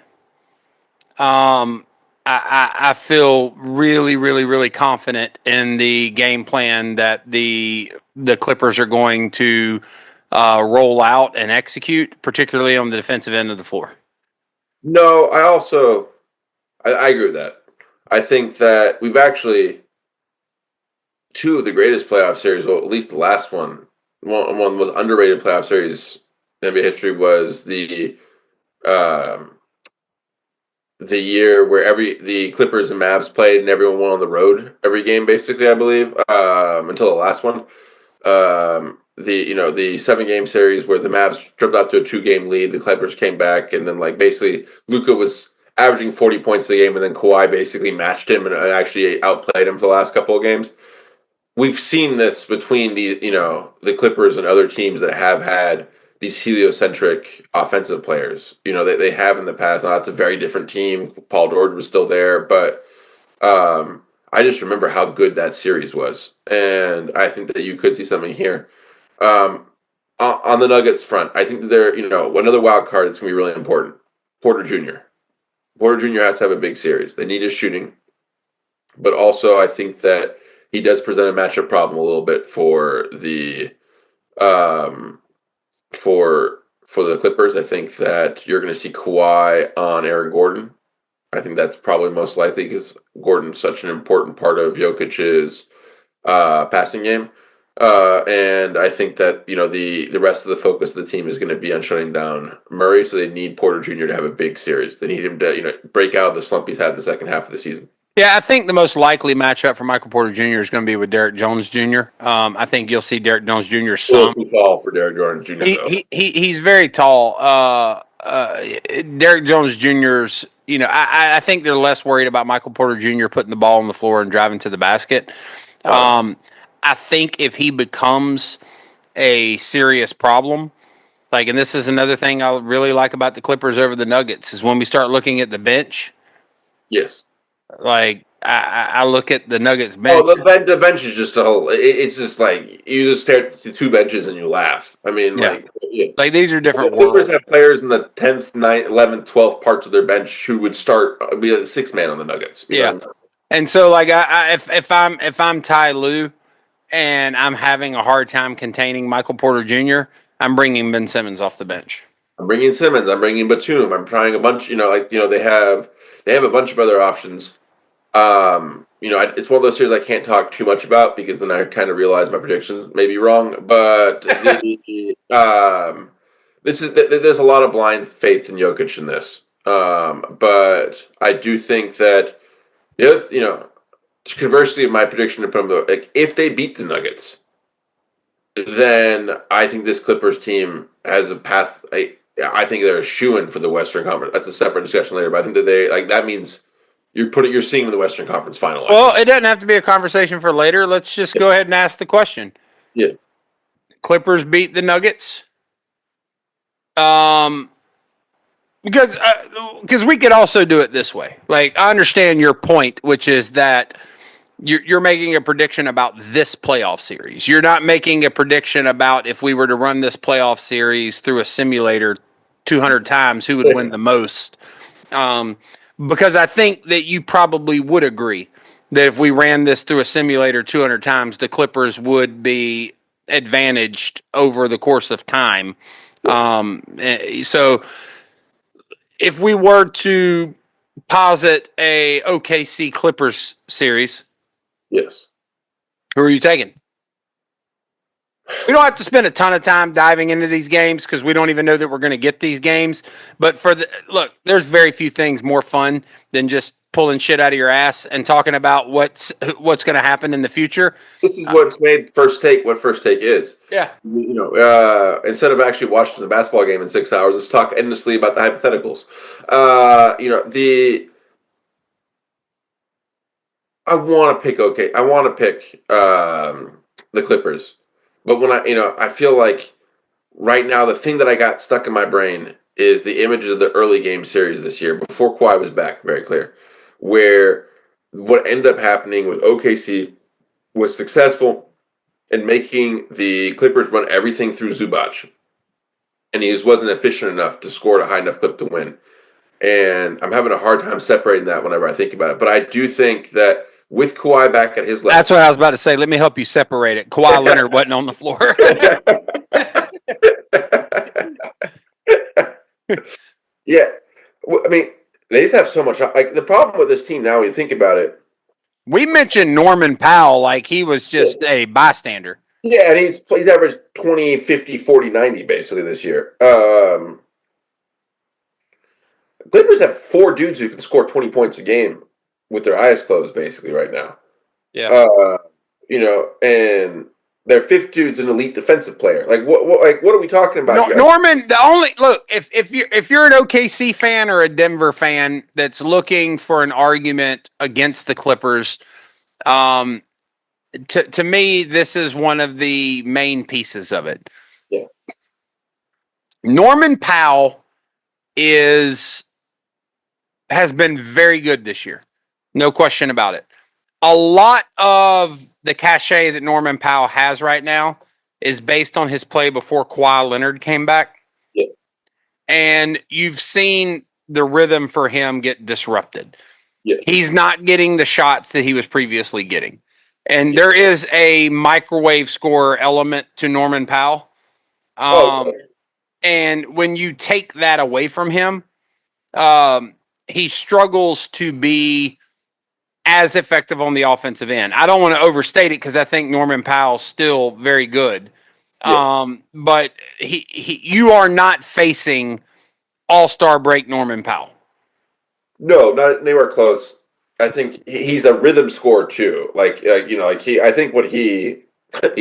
I feel really, really, really confident in the game plan that the Clippers are going to roll out and execute, particularly on the defensive end of the floor. No, I agree with that. I think that we've actually 2 of the greatest playoff series, well, at least the last one was underrated playoff series in NBA history was the the year where the Clippers and Mavs played and everyone won on the road every game, basically, I believe, until the last one. The 7-game series where the Mavs tripped out to a 2-game lead, the Clippers came back, and then basically Luka was averaging 40 points a game, and then Kawhi basically matched him and actually outplayed him for the last couple of games. We've seen this between the Clippers and other teams that have had these heliocentric offensive players. They have in the past. Now it's a very different team. Paul George was still there, but I just remember how good that series was, and I think that you could see something here. On the Nuggets front, I think that they're another wild card that's gonna be really important. Porter Jr. Porter Jr. has to have a big series. They need his shooting, but also I think that he does present a matchup problem a little bit for the for the Clippers. I think that you're going to see Kawhi on Aaron Gordon. I think that's probably most likely because Gordon's such an important part of Jokic's passing game. And I think that the rest of the focus of the team is going to be on shutting down Murray. So they need Porter Jr. to have a big series. They need him to break out of the slump he's had in the second half of the season. Yeah, I think the most likely matchup for Michael Porter Jr. is going to be with Derek Jones Jr. I think you'll see Derek Jones Jr. Still too tall for Derek Jones Jr. though. He's very tall. Derek Jones Jr.'s. I think they're less worried about Michael Porter Jr. putting the ball on the floor and driving to the basket. I think if he becomes a serious problem, and this is another thing I really like about the Clippers over the Nuggets, is when we start looking at the bench. Yes. I look at the Nuggets bench. Oh, the bench is just a whole. It's just you just stare at the two benches and you laugh. I mean, these are different. The Clippers have players in the 10th, 9th, 11th, 12th parts of their bench who would start be the sixth man on the Nuggets. And so if I'm Ty Lue and I'm having a hard time containing Michael Porter Jr., I'm bringing Ben Simmons off the bench. I'm bringing Simmons. I'm bringing Batum. I'm trying a bunch. They have a bunch of other options. It's one of those series I can't talk too much about because then I kind of realize my predictions may be wrong. But there's a lot of blind faith in Jokic in this. But I do think that conversely, my prediction to put them if they beat the Nuggets, then I think this Clippers team has a path. I think they're a shoo-in for the Western Conference. That's a separate discussion later. But I think that that means you're seeing them in the Western Conference final. Well, it doesn't have to be a conversation for later. Let's just go ahead and ask the question. Yeah. Clippers beat the Nuggets. Because we could also do it this way. I understand your point, which is that you're making a prediction about this playoff series. You're not making a prediction about if we were to run this playoff series through a simulator 200 times, who would win the most. Because I think that you probably would agree that if we ran this through a simulator 200 times, the Clippers would be advantaged over the course of time. So if we were to posit a OKC Clippers series, yes, who are you taking? We don't have to spend a ton of time diving into these games because we don't even know that we're going to get these games. But there's very few things more fun than just pulling shit out of your ass and talking about what's going to happen in the future. This is what's made First Take what First Take is. Yeah. Instead of actually watching the basketball game in 6 hours, let's talk endlessly about the hypotheticals. I want to pick the Clippers. But when I feel like right now the thing that I got stuck in my brain is the images of the early game series this year before Kawhi was back, very clear, where what ended up happening with OKC was successful in making the Clippers run everything through Zubac, and he just wasn't efficient enough to score at a high enough clip to win. And I'm having a hard time separating that whenever I think about it. But I do think that with Kawhi back at his level. That's what I was about to say. Let me help you separate it. Kawhi Leonard wasn't on the floor. Yeah. I mean, they just have so much. The problem with this team now, when you think about it. We mentioned Norman Powell like he was just a bystander. Yeah, and he's averaged 20, 50, 40, 90 basically this year. Clippers have 4 dudes who can score 20 points a game with their eyes closed, basically, right now. Yeah. And their fifth dude's an elite defensive player. Like what are we talking about? Norman, the only look if you're an OKC fan or a Denver fan that's looking for an argument against the Clippers, to me, this is one of the main pieces of it. Yeah. Norman Powell has been very good this year. No question about it. A lot of the cachet that Norman Powell has right now is based on his play before Kawhi Leonard came back. Yeah. And you've seen the rhythm for him get disrupted. Yeah. He's not getting the shots that he was previously getting. And there is a microwave scorer element to Norman Powell. And when you take that away from him, he struggles to be as effective on the offensive end. I don't want to overstate it because I think Norman Powell's still very good. But you are not facing all-star break Norman Powell. No, not anywhere close. I think he's a rhythm scorer too. I think what he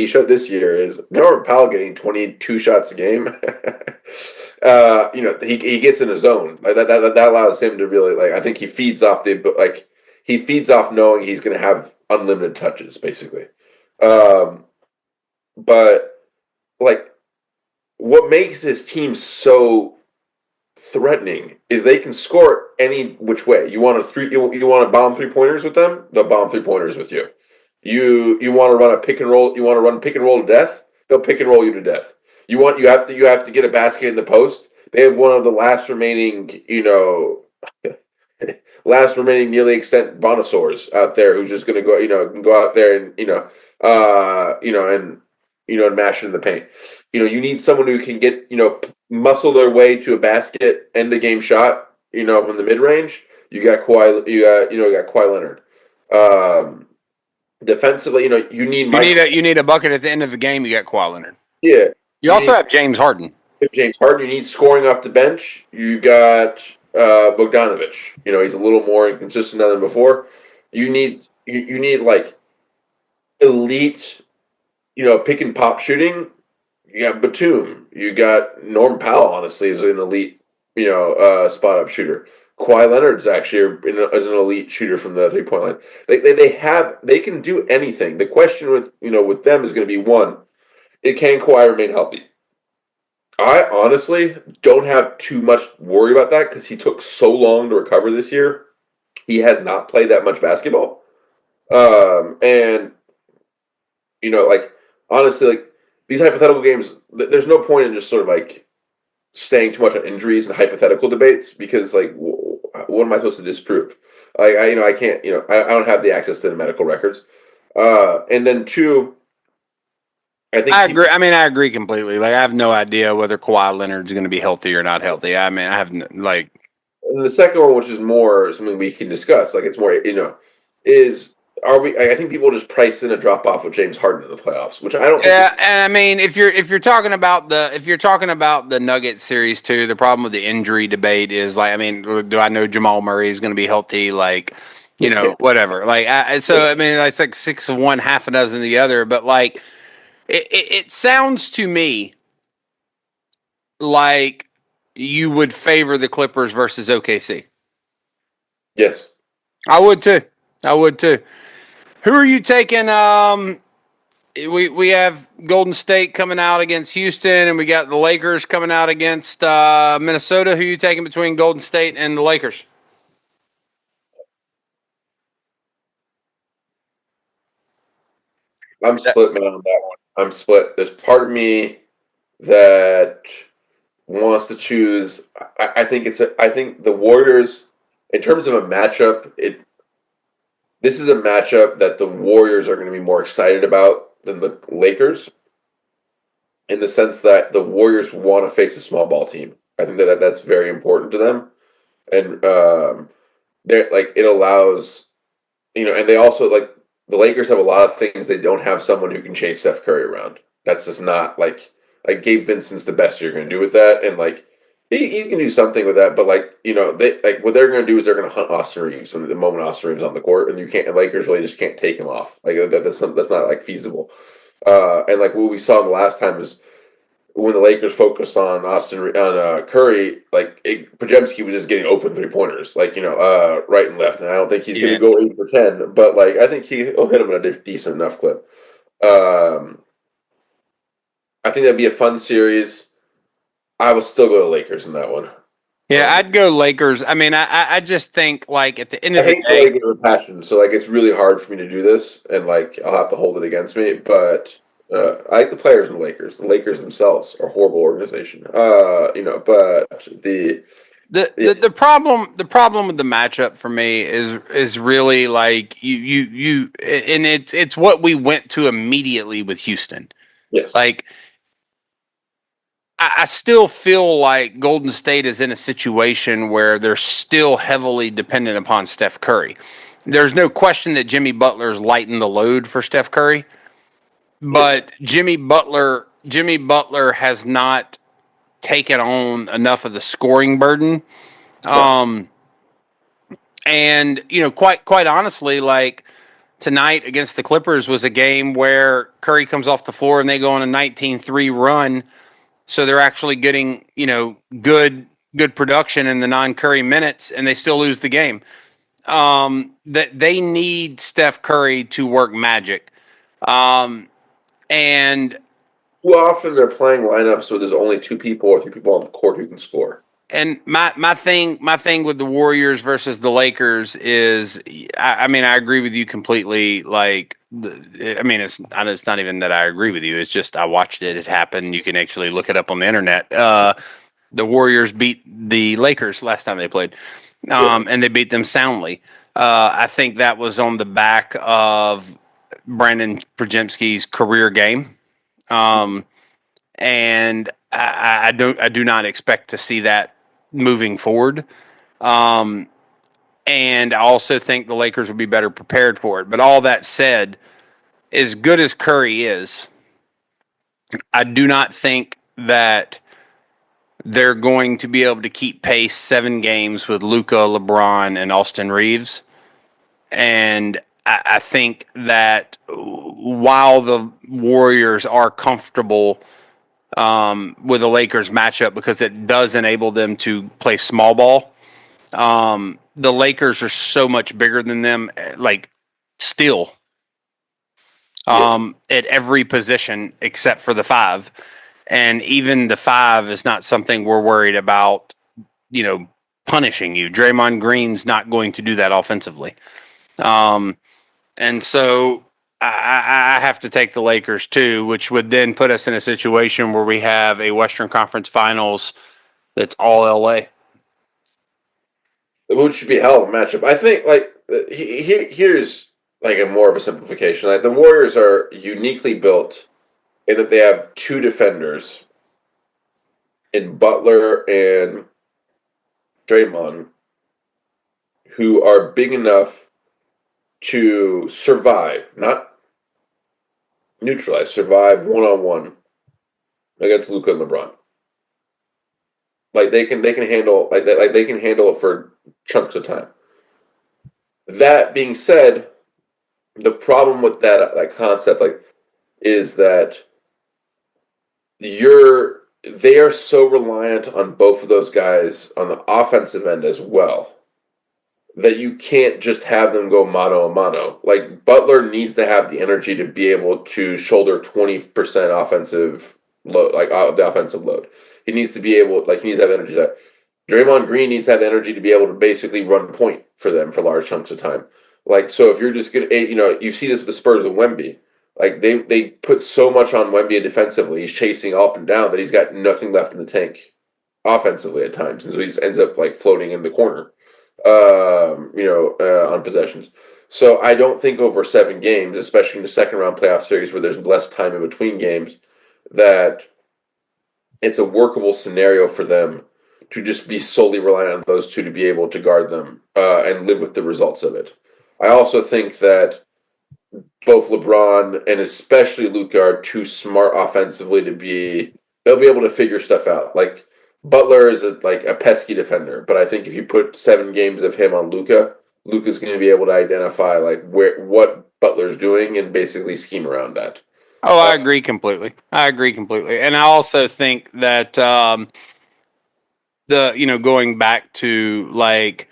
showed this year is Norman Powell getting 22 shots a game. He gets in a zone like that allows him to really I think he feeds off knowing he's going to have unlimited touches basically. But what makes his team so threatening is they can score any which way. You want to bomb 3-pointers with them, they'll bomb 3-pointers with you. You want to run a pick and roll, you want to run pick and roll to death, they'll pick and roll you to death. You have to get a basket in the post. They have one of the last remaining nearly extant Bonosaurs out there who's just going to go out there and mash it in the paint. You need someone who can get muscle their way to a basket, end the game shot. From the mid range. You got Kawhi. You got Kawhi Leonard. Defensively, you need a bucket at the end of the game. You got Kawhi Leonard. Yeah. You also have James Harden. You need scoring off the bench. You got Bogdanovic. He's a little more inconsistent than before. You need elite, pick and pop shooting. You got Batum. You got Norman Powell. Honestly, is an elite, spot up shooter. Kawhi Leonard's actually is an elite shooter from the 3-point line. They can do anything. The question with them is going to be one: can Kawhi remain healthy? I honestly don't have too much worry about that because he took so long to recover this year. He has not played that much basketball, and honestly, these hypothetical games. There's no point in just sort of staying too much on injuries and hypothetical debates because what am I supposed to disprove? I can't. I don't have the access to the medical records. And then two. I agree. I agree completely. I have no idea whether Kawhi Leonard's going to be healthy or not healthy. I have And the second one, which is more something we can discuss, it's more, I think people just price in a drop off with James Harden in the playoffs, which I don't. Yeah, and if you're talking about the Nuggets series too, the problem with the injury debate is do I know Jamal Murray is going to be healthy? Whatever. It's like 6 of one, half a dozen of the other, but It sounds to me like you would favor the Clippers versus OKC. Yes. I would too. Who are you taking? We have Golden State coming out against Houston, and we got the Lakers coming out against Minnesota. Who are you taking between Golden State and the Lakers? I'm split, man, on that one. I'm split. There's part of me that wants to choose. I think the Warriors, in terms of a matchup, this is a matchup that the Warriors are going to be more excited about than the Lakers, in the sense that the Warriors want to face a small ball team. I think that's very important to them, and it allows, and they also the Lakers have a lot of things. They don't have someone who can chase Steph Curry around. That's just not like Gabe Vincent's the best you're going to do with that. And He can do something with that, but what they're going to do is they're going to hunt Austin Reeves when the moment Austin Reeves is on the court, and you can't. Lakers really just can't take him off. That's not like feasible. And like what we saw the last time is when the Lakers focused on Curry, Podziemski was just getting open 3-pointers, right and left, and I don't think he's going to go 8 for 10, but like I think he'll hit him at a decent enough clip. I think that'd be a fun series. I will still go to Lakers in that one. Yeah, I'd go Lakers. I mean, I just think like at the end I of the hate the day, Lakers with passion, so like it's really hard for me to do this, and like I'll have to hold it against me. But I like the players in the Lakers. The Lakers themselves are a horrible organization. But the problem with the matchup for me is really like you and it's what we went to immediately with Houston. yes, Like I still feel like Golden State is in a situation where they're still heavily dependent upon Steph Curry. There's no question that Jimmy Butler's lightened the load for Steph Curry, but Jimmy Butler has not taken on enough of the scoring burden. no, Um, and quite honestly, like tonight against the Clippers was a game where Curry comes off the floor and they go on a 19-3 run. So they're actually getting, good production in the non-Curry minutes, and they still lose the game. That they need Steph Curry to work magic, and too often they're playing lineups where there's only 2 people or 3 people on the court who can score. and my thing with the Warriors versus the Lakers is, I mean, I agree with you completely. Like, I mean, it's not even that I agree with you. It's just I watched it. It happened. You can actually look it up on the internet. The Warriors beat the Lakers last time they played, Yeah, and they beat them soundly. I think that was on the back of Brandon Podziemski's career game, and I do not expect to see that moving forward. Um, and I also think the Lakers will be better prepared for it. But all that said, as good as Curry is, I do not think that they're going to be able to keep pace 7 games with Luka, LeBron, and Austin Reeves. And I think that while the Warriors are comfortable with the Lakers matchup because it does enable them to play small ball, the Lakers are so much bigger than them, like still yeah, at every position except for the 5. And even the 5 is not something we're worried about, punishing you. Draymond Green's not going to do that offensively. Um, and so I have to take the Lakers too, which would then put us in a situation where we have a Western Conference Finals that's all LA. which should be a hell of a matchup. I think here's like a more of a simplification. Like the Warriors are uniquely built in that they have 2 defenders in Butler and Draymond who are big enough to survive, not neutralize, survive 1-on-1 against Luka and LeBron. Like they can handle they can handle it for chunks of time. That being said, the problem with that concept is that they are so reliant on both of those guys on the offensive end as well that you can't just have them go mano a mano. Like Butler needs to have the energy to be able to shoulder 20% offensive load, the offensive load. He needs to be able, he needs to have energy. That Draymond Green needs to have the energy to be able to basically run point for them for large chunks of time. So if you're just gonna, you see this with the Spurs with Wemby. Like they put so much on Wemby defensively, he's chasing up and down that he's got nothing left in the tank offensively at times, and so he just ends up floating in the corner on possessions. So I don't think over 7 games, especially in the second round playoff series where there's less time in between games, that it's a workable scenario for them to just be solely reliant on those 2 to be able to guard them and live with the results of it. I also think that both LeBron and especially Luka are too smart offensively they'll be able to figure stuff out. Like Butler is like a pesky defender, but I think if you put 7 games of him on Luka, Luka's going to be able to identify like what Butler's doing and basically scheme around that. Oh, I agree completely. And I also think that going back to like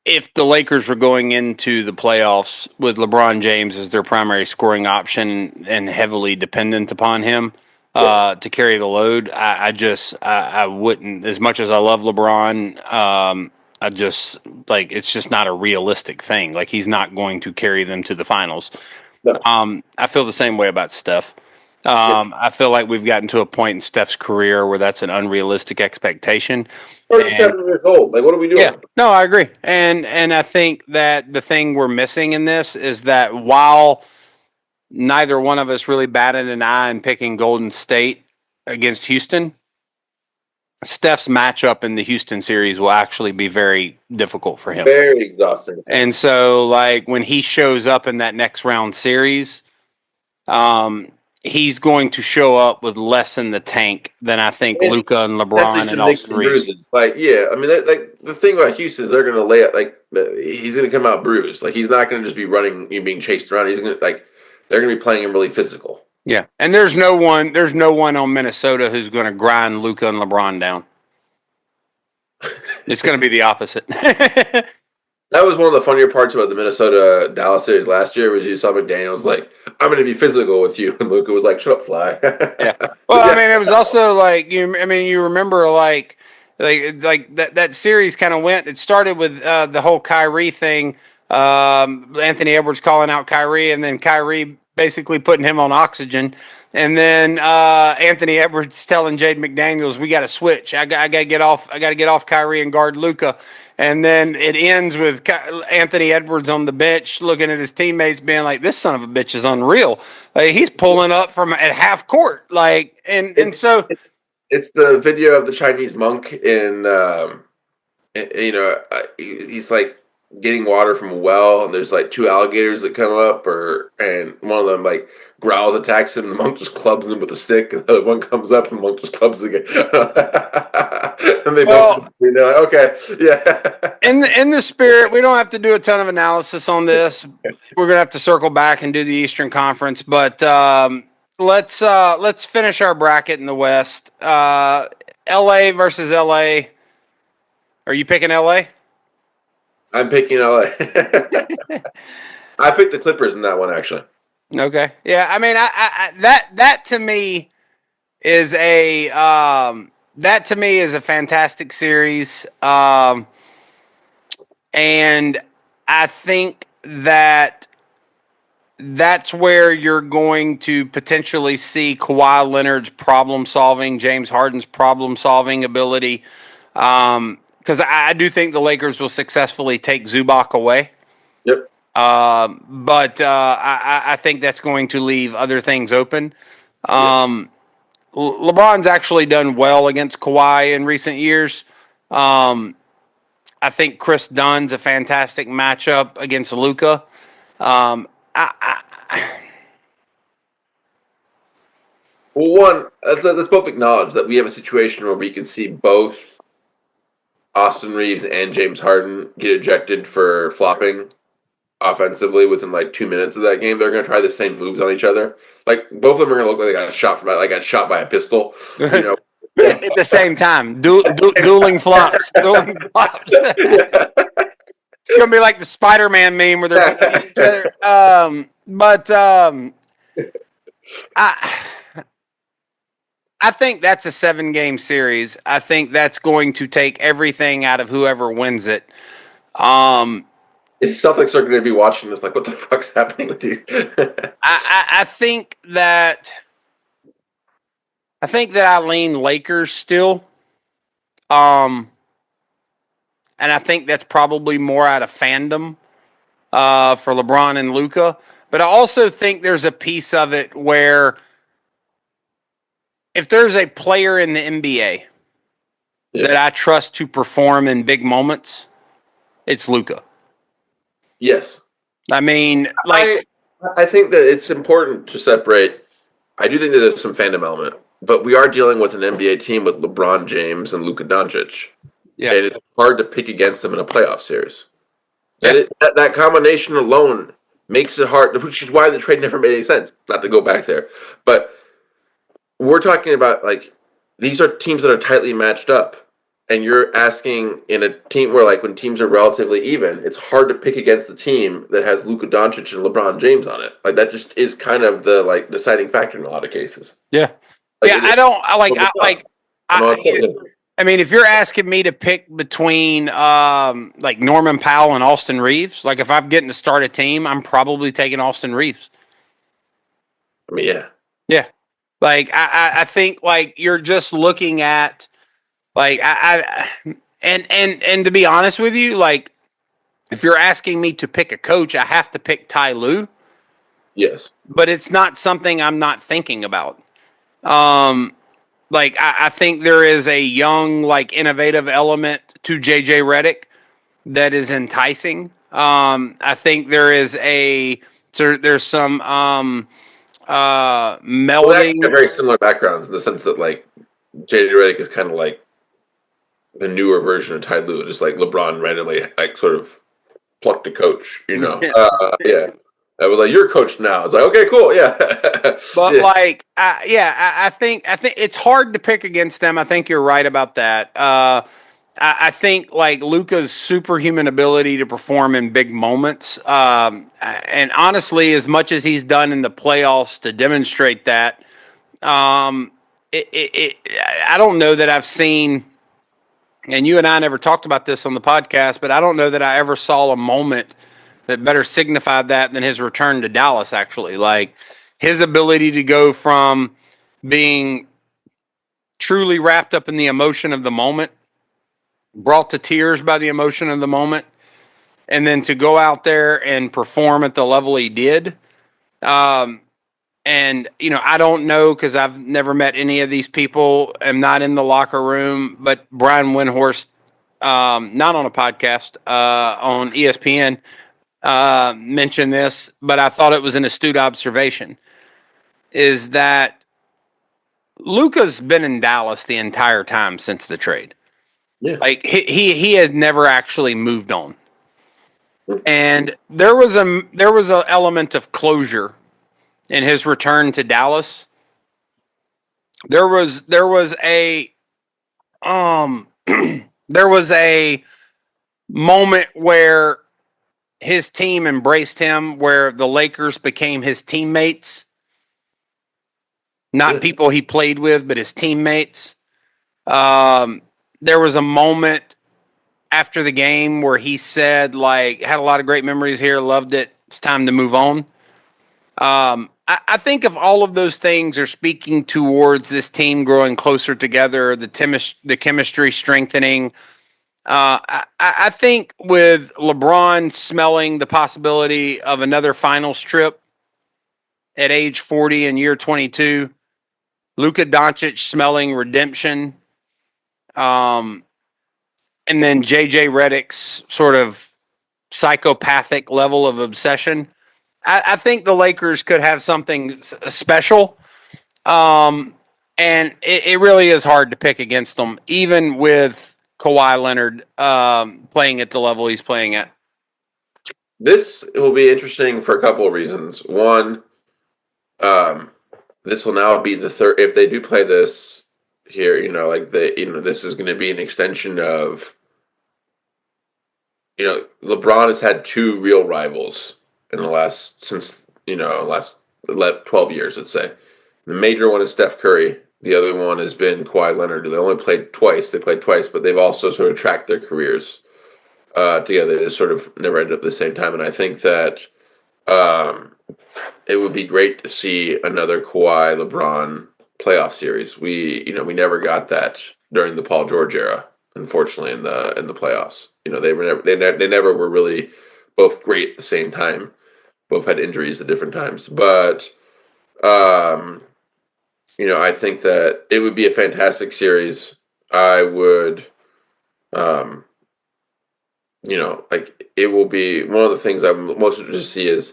if the Lakers were going into the playoffs with LeBron James as their primary scoring option and heavily dependent upon him to carry the load, I wouldn't. As much as I love LeBron, I just like it's just not a realistic thing. Like he's not going to carry them to the finals. No. I feel the same way about Steph. Yep. I feel like we've gotten to a point in Steph's career where that's an unrealistic expectation. And 37 years old. Like, what are we yeah, doing? no, I agree. And I think that the thing we're missing in this is that while neither one of us really batted an eye in picking Golden State against Houston, Steph's matchup in the Houston series will actually be very difficult for him. Very exhausting. And so, like, when he shows up in that next round series, he's going to show up with less in the tank than I think Luka and LeBron and Austin Reeves. Like, yeah, I mean, like the thing about Houston is they're going to lay it like he's going to come out bruised. Like he's not going to just be running, being chased around. He's going to they're going to be playing him really physical. Yeah, and there's no one on Minnesota who's going to grind Luka and LeBron down. It's going to be the opposite. That was one of the funnier parts about the Minnesota Dallas series last year was you saw McDaniels like, I'm going to be physical with you. And Luka was like, shut up, fly. Yeah. Well, I mean, it was also like, you remember like that series kind of went, it started with the whole Kyrie thing. Anthony Edwards calling out Kyrie and then Kyrie basically putting him on oxygen. And then Anthony Edwards telling Jade McDaniels, "We got to switch. I got to get off. I got to get off Kyrie and guard Luka." And then it ends with Anthony Edwards on the bench looking at his teammates, being like, "This son of a bitch is unreal. Like he's pulling up from at half court. Like, and so it's the video of the Chinese monk in, he's like getting water from a well, and there's like 2 alligators that come up, and one of them like growls, attacks him, and the monk just clubs him with a stick, and the other one comes up, and the monk just clubs again, and they both, they're like, okay, yeah. In the spirit, we don't have to do a ton of analysis on this. We're gonna have to circle back and do the Eastern Conference, but let's finish our bracket in the West. LA versus LA. Are you picking LA? I'm picking LA. I picked the Clippers in that one, actually. Okay. Yeah. I mean, I that to me is a fantastic series. And I think that that's where you're going to potentially see Kawhi Leonard's problem solving, James Harden's problem solving ability. Because I do think the Lakers will successfully take Zubac away. Yep. But I think that's going to leave other things open. LeBron's actually done well against Kawhi in recent years. I think Chris Dunn's a fantastic matchup against Luka. Well, one, let's both acknowledge that we have a situation where we can see both Austin Reeves and James Harden get ejected for flopping offensively within like 2 minutes of that game. They're going to try the same moves on each other. Like both of them are going to look like they got shot by a pistol. You know, at the same time, dueling flops, dueling flops. It's gonna be like the Spider-Man meme where they're each other. I think that's a 7-game series. I think that's going to take everything out of whoever wins it. If Celtics are going to be watching this, like, what the fuck's happening with these? I think that I lean Lakers still. And I think that's probably more out of fandom for LeBron and Luka. But I also think there's a piece of it where if there's a player in the NBA that I trust to perform in big moments, it's Luka. Yes. I mean, like I think that it's important to separate. I do think that there's some fandom element. but we are dealing with an NBA team with LeBron James and Luka Doncic, Yeah. and it's hard to pick against them in a playoff series. Yeah. That combination alone makes it hard, which is why the trade never made any sense. Not to go back there, but we're talking about like these are teams that are tightly matched up, and you're asking in a team where like when teams are relatively even, it's hard to pick against the team that has Luka Doncic and LeBron James on it. Like that just is kind of the like deciding factor in a lot of cases. Yeah. Like Yeah. it, I mean, if you're asking me to pick between like Norman Powell and Austin Reeves, like if I'm getting to start a team, I'm probably taking Austin Reeves. I mean, yeah. Yeah. Like I think like you're just looking at like and to be honest with you, like if you're asking me to pick a coach, I have to pick Ty Lue, Yes. but it's not something I'm not thinking about. Like I think there is a young, like innovative element to JJ Redick that is enticing. I think there's some Well, they actually have melding. very similar backgrounds in the sense that like JJ Redick is kind of like the newer version of Ty Lue, just like LeBron randomly like sort of plucked a coach, you know. Yeah. I was like, "You're a coach now." It's like, "Okay, cool, yeah." But Yeah. like, I think it's hard to pick against them. I think you're right about that. I think like Luka's superhuman ability to perform in big moments, and honestly, as much as he's done in the playoffs to demonstrate that, um, I don't know that I've seen. And you and I never talked about this on the podcast, but I don't know that I ever saw a moment that better signified that than his return to Dallas. Actually, like his ability to go from being truly wrapped up in the emotion of the moment, brought to tears by the emotion of the moment, and then to go out there and perform at the level he did. Um, and you know, I don't know because I've never met any of these people. I'm not in the locker room, but Brian Windhorst, not on a podcast, on ESPN, mentioned this, but I thought it was an astute observation. Is that Luka's been in Dallas the entire time since the trade? Yeah. Like he had never actually moved on, and there was a element of closure in his return to Dallas. There was a um there was a moment where his team embraced him, where the Lakers became his teammates, not Yeah. people he played with, but his teammates. There was a moment after the game where he said, like, had a lot of great memories here, loved it. It's time to move on. I think if all of those things are speaking towards this team growing closer together, the chemistry strengthening. I think with LeBron smelling the possibility of another finals trip at age 40 in year 22, Luka Doncic smelling redemption, um, and then JJ Redick's sort of psychopathic level of obsession. I think the Lakers could have something special. Um, and it really is hard to pick against them, even with Kawhi Leonard playing at the level he's playing at. This will be interesting for a couple of reasons. One, um, this will now be the third. If they do play this here, like this is going to be an extension of, LeBron has had two real rivals in the last 12 years, let's say. The major one is Steph Curry. The other one has been Kawhi Leonard. They only played twice. They played twice, but they've also sort of tracked their careers together. They just sort of never ended up at the same time. And I think that um, it would be great to see another Kawhi LeBron playoff series. We never got that during the Paul George era, unfortunately, in the playoffs. They never were really both great at the same time. Both had injuries at different times, but um, I think that it would be a fantastic series. I would, um, like it will be one of the things I'm most interested to see is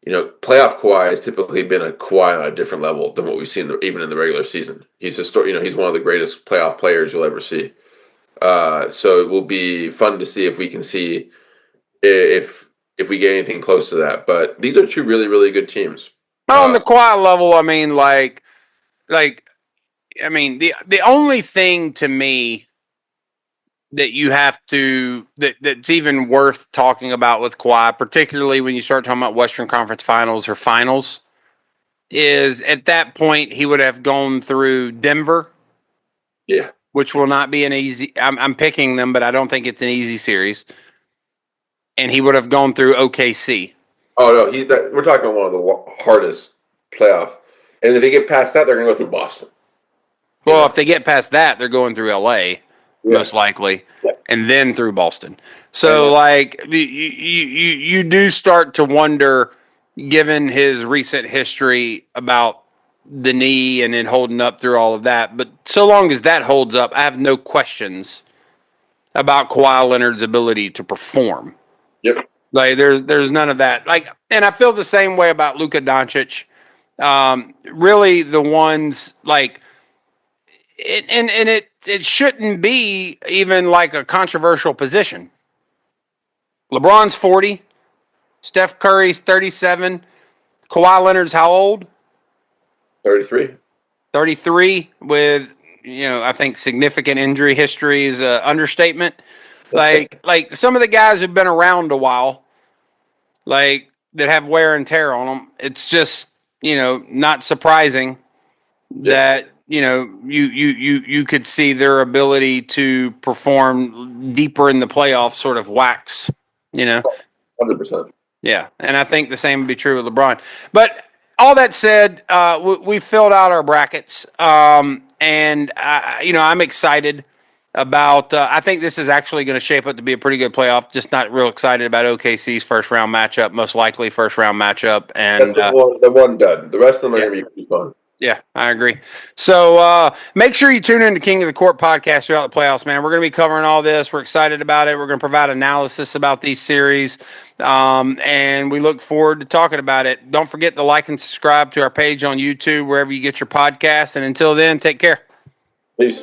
Playoff Kawhi has typically been a Kawhi on a different level than what we've seen even in the regular season. He's he's one of the greatest playoff players you'll ever see. So it will be fun to see if we can see if we get anything close to that. But these are two really, really good teams. On the Kawhi level, I mean, the only thing to me that you have to that's even worth talking about with Kawhi, particularly when you start talking about Western Conference Finals or Finals, is at that point he would have gone through Denver. Yeah. Which will not be an easy. I'm picking them, but I don't think it's an easy series. And he would have gone through OKC. Oh no, we're talking about one of the hardest playoff. And if they get past that, they're going to go through Boston. Well, if they get past that, they're going through LA, most likely, and then through Boston. So, you do start to wonder, given his recent history about the knee and it holding up through all of that. But so long as that holds up, I have no questions about Kawhi Leonard's ability to perform. Yep. Like there's none of that. And I feel the same way about Luka Doncic. Really, the ones it shouldn't be even like a controversial position. LeBron's 40, Steph Curry's 37, Kawhi Leonard's how old? 33. 33 with I think significant injury history is an understatement. Like some of the guys who've been around a while, that have wear and tear on them. It's just not surprising that you could see their ability to perform deeper in the playoffs sort of wax. 100%. Yeah, and I think the same would be true with LeBron. But all that said, we filled out our brackets, and I'm excited about. I think this is actually going to shape up to be a pretty good playoff. Just not real excited about OKC's first round matchup, most likely first round matchup, and that's the one done. The rest of them are going to be pretty fun. Yeah, I agree. So make sure you tune in to King of the Court podcast throughout the playoffs, man. We're going to be covering all this. We're excited about it. We're going to provide analysis about these series, and we look forward to talking about it. Don't forget to like and subscribe to our page on YouTube, wherever you get your podcast. And until then, take care. Peace.